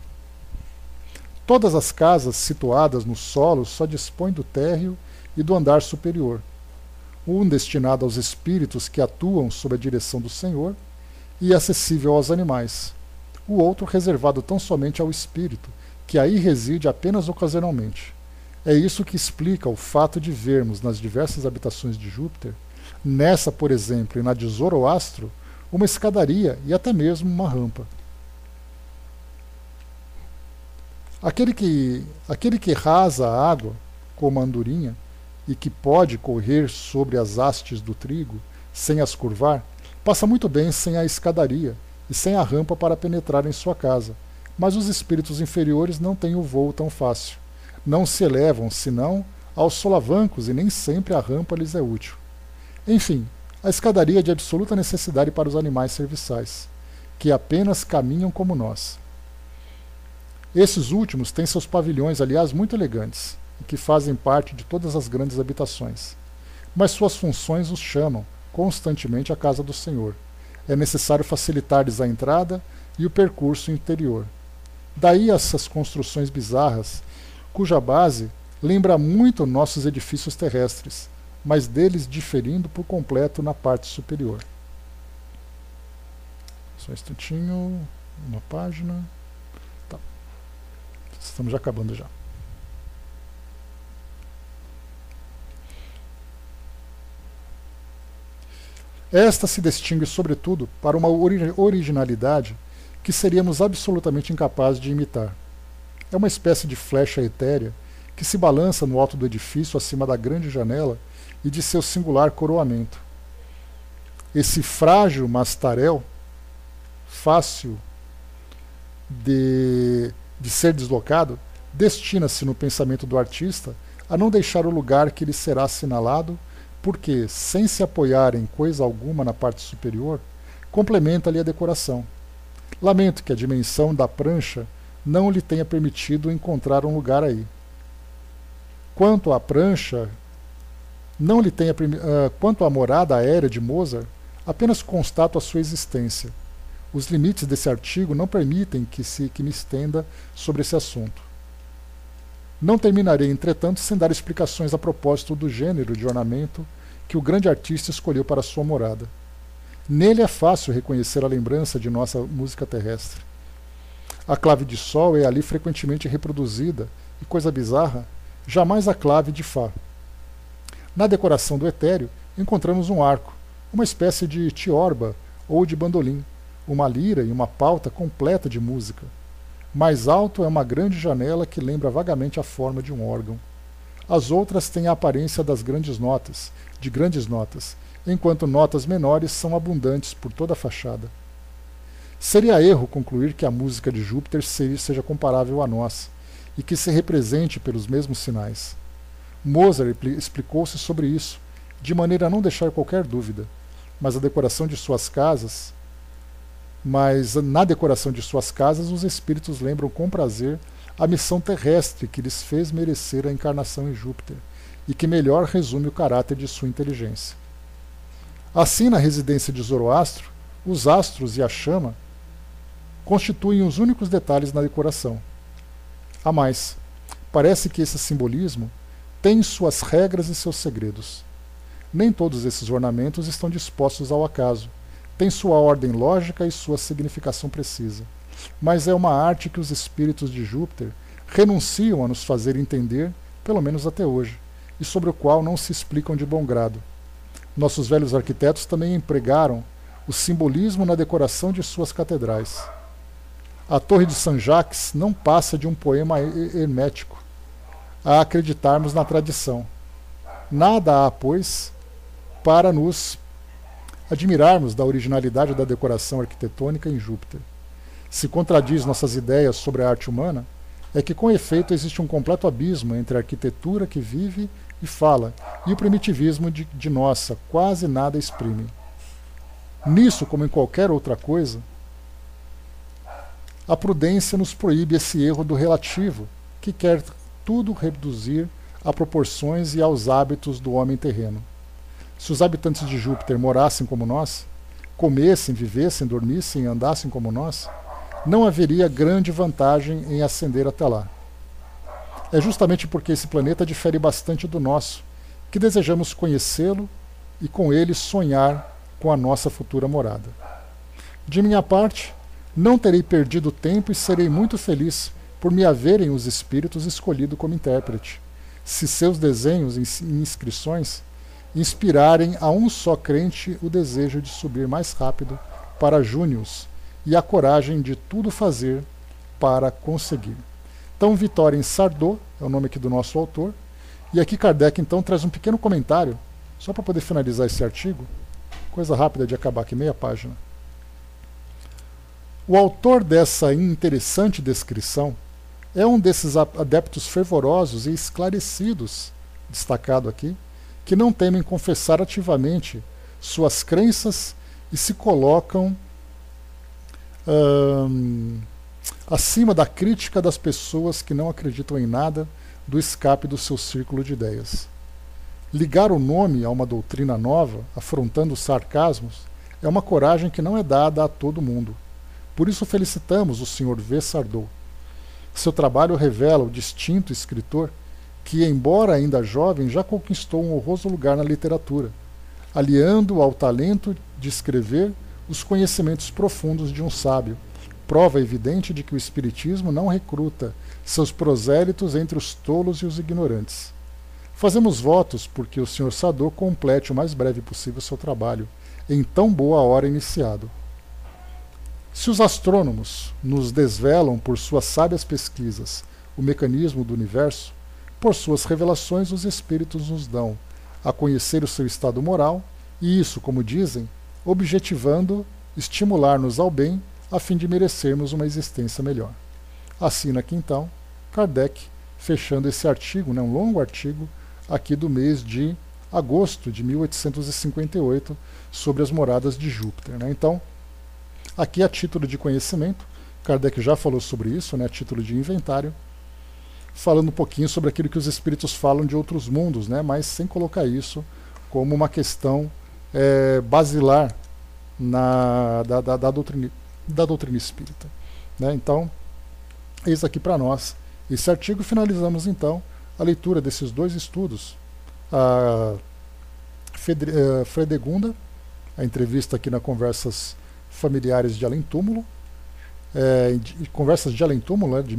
todas as casas situadas no solo só dispõem do térreo e do andar superior, um destinado aos espíritos que atuam sob a direção do Senhor e acessível aos animais, o outro reservado tão somente ao espírito, que aí reside apenas ocasionalmente. É isso que explica o fato de vermos nas diversas habitações de Júpiter, nessa, por exemplo, e na de Zoroastro, uma escadaria e até mesmo uma rampa. Aquele que rasa a água, como a andorinha, e que pode correr sobre as hastes do trigo, sem as curvar, passa muito bem sem a escadaria e sem a rampa para penetrar em sua casa. Mas os espíritos inferiores não têm o voo tão fácil. Não se elevam, senão, aos solavancos, e nem sempre a rampa lhes é útil. Enfim, a escadaria é de absoluta necessidade para os animais serviçais, que apenas caminham como nós. Esses últimos têm seus pavilhões, aliás, muito elegantes, e que fazem parte de todas as grandes habitações. Mas suas funções os chamam constantemente à casa do Senhor. É necessário facilitar-lhes a entrada e o percurso interior. Daí essas construções bizarras, cuja base lembra muito nossos edifícios terrestres, mas deles diferindo por completo na parte superior. Só um instantinho, uma página. Tá. Estamos já acabando já. Esta se distingue, sobretudo, para uma originalidade que seríamos absolutamente incapazes de imitar. É uma espécie de flecha etérea que se balança no alto do edifício acima da grande janela e de seu singular coroamento. Esse frágil mastarel, fácil de ser deslocado, destina-se no pensamento do artista a não deixar o lugar que lhe será assinalado, porque, sem se apoiar em coisa alguma na parte superior, complementa-lhe a decoração. Lamento que a dimensão da prancha não lhe tenha permitido encontrar um lugar aí. Quanto à prancha, quanto à morada aérea de Mozart, apenas constato a sua existência. Os limites desse artigo não permitem que me estenda sobre esse assunto. Não terminarei, entretanto, sem dar explicações a propósito do gênero de ornamento que o grande artista escolheu para sua morada. Nele é fácil reconhecer a lembrança de nossa música terrestre. A clave de Sol é ali frequentemente reproduzida, e coisa bizarra, jamais a clave de Fá. Na decoração do etéreo, encontramos um arco, uma espécie de tiorba ou de bandolim, uma lira e uma pauta completa de música. Mais alto é uma grande janela que lembra vagamente a forma de um órgão. As outras têm a aparência de grandes notas, enquanto notas menores são abundantes por toda a fachada. Seria erro concluir que a música de Júpiter seja comparável à nossa, e que se represente pelos mesmos sinais. Mozart explicou-se sobre isso, de maneira a não deixar qualquer dúvida, mas na decoração de suas casas, os espíritos lembram com prazer a missão terrestre que lhes fez merecer a encarnação em Júpiter, e que melhor resume o caráter de sua inteligência. Assim, na residência de Zoroastro, os astros e a chama constituem os únicos detalhes na decoração. A mais, parece que esse simbolismo tem suas regras e seus segredos. Nem todos esses ornamentos estão dispostos ao acaso, têm sua ordem lógica e sua significação precisa, mas é uma arte que os espíritos de Júpiter renunciam a nos fazer entender, pelo menos até hoje, e sobre o qual não se explicam de bom grado. Nossos velhos arquitetos também empregaram o simbolismo na decoração de suas catedrais. A Torre de Saint-Jacques não passa de um poema hermético, a acreditarmos na tradição. Nada há, pois, para nos admirarmos da originalidade da decoração arquitetônica em Júpiter. Se contradiz nossas ideias sobre a arte humana, é que, com efeito, existe um completo abismo entre a arquitetura que vive e fala e o primitivismo de nossa, quase nada exprime. Nisso, como em qualquer outra coisa, a prudência nos proíbe esse erro do relativo, que quer tudo reduzir a proporções e aos hábitos do homem terreno. Se os habitantes de Júpiter morassem como nós, comessem, vivessem, dormissem e andassem como nós, não haveria grande vantagem em ascender até lá. É justamente porque esse planeta difere bastante do nosso, que desejamos conhecê-lo e com ele sonhar com a nossa futura morada. De minha parte, não terei perdido tempo e serei muito feliz por me haverem os espíritos escolhido como intérprete, se seus desenhos e inscrições inspirarem a um só crente o desejo de subir mais rápido para Június e a coragem de tudo fazer para conseguir. Então, Vitória em Sardô é o nome aqui do nosso autor, e aqui Kardec então traz um pequeno comentário, só para poder finalizar esse artigo, coisa rápida de acabar aqui, meia página. O autor dessa interessante descrição é um desses adeptos fervorosos e esclarecidos, destacado aqui, que não temem confessar ativamente suas crenças e se colocam acima da crítica das pessoas que não acreditam em nada do escape do seu círculo de ideias. Ligar o nome a uma doutrina nova, afrontando os sarcasmos, é uma coragem que não é dada a todo mundo. Por isso felicitamos o Sr. V. Sardou. Seu trabalho revela o distinto escritor que, embora ainda jovem, já conquistou um honroso lugar na literatura, aliando ao talento de escrever os conhecimentos profundos de um sábio, prova evidente de que o Espiritismo não recruta seus prosélitos entre os tolos e os ignorantes. Fazemos votos porque o Sr. Sardou complete o mais breve possível seu trabalho, em tão boa hora iniciado. Se os astrônomos nos desvelam por suas sábias pesquisas o mecanismo do universo, por suas revelações os espíritos nos dão a conhecer o seu estado moral, e isso, como dizem, objetivando estimular-nos ao bem a fim de merecermos uma existência melhor. Assina aqui então Kardec, fechando esse artigo, um longo artigo, aqui do mês de agosto de 1858, sobre as moradas de Júpiter. Então, aqui a título de conhecimento, Kardec já falou sobre isso, a título de inventário, falando um pouquinho sobre aquilo que os espíritos falam de outros mundos, mas sem colocar isso como uma questão basilar da doutrina espírita. Então, eis aqui para nós esse artigo. Finalizamos então a leitura desses dois estudos. A Fredegunda, a entrevista aqui na Conversas Familiares de Além Túmulo, Conversas de Além Túmulo, de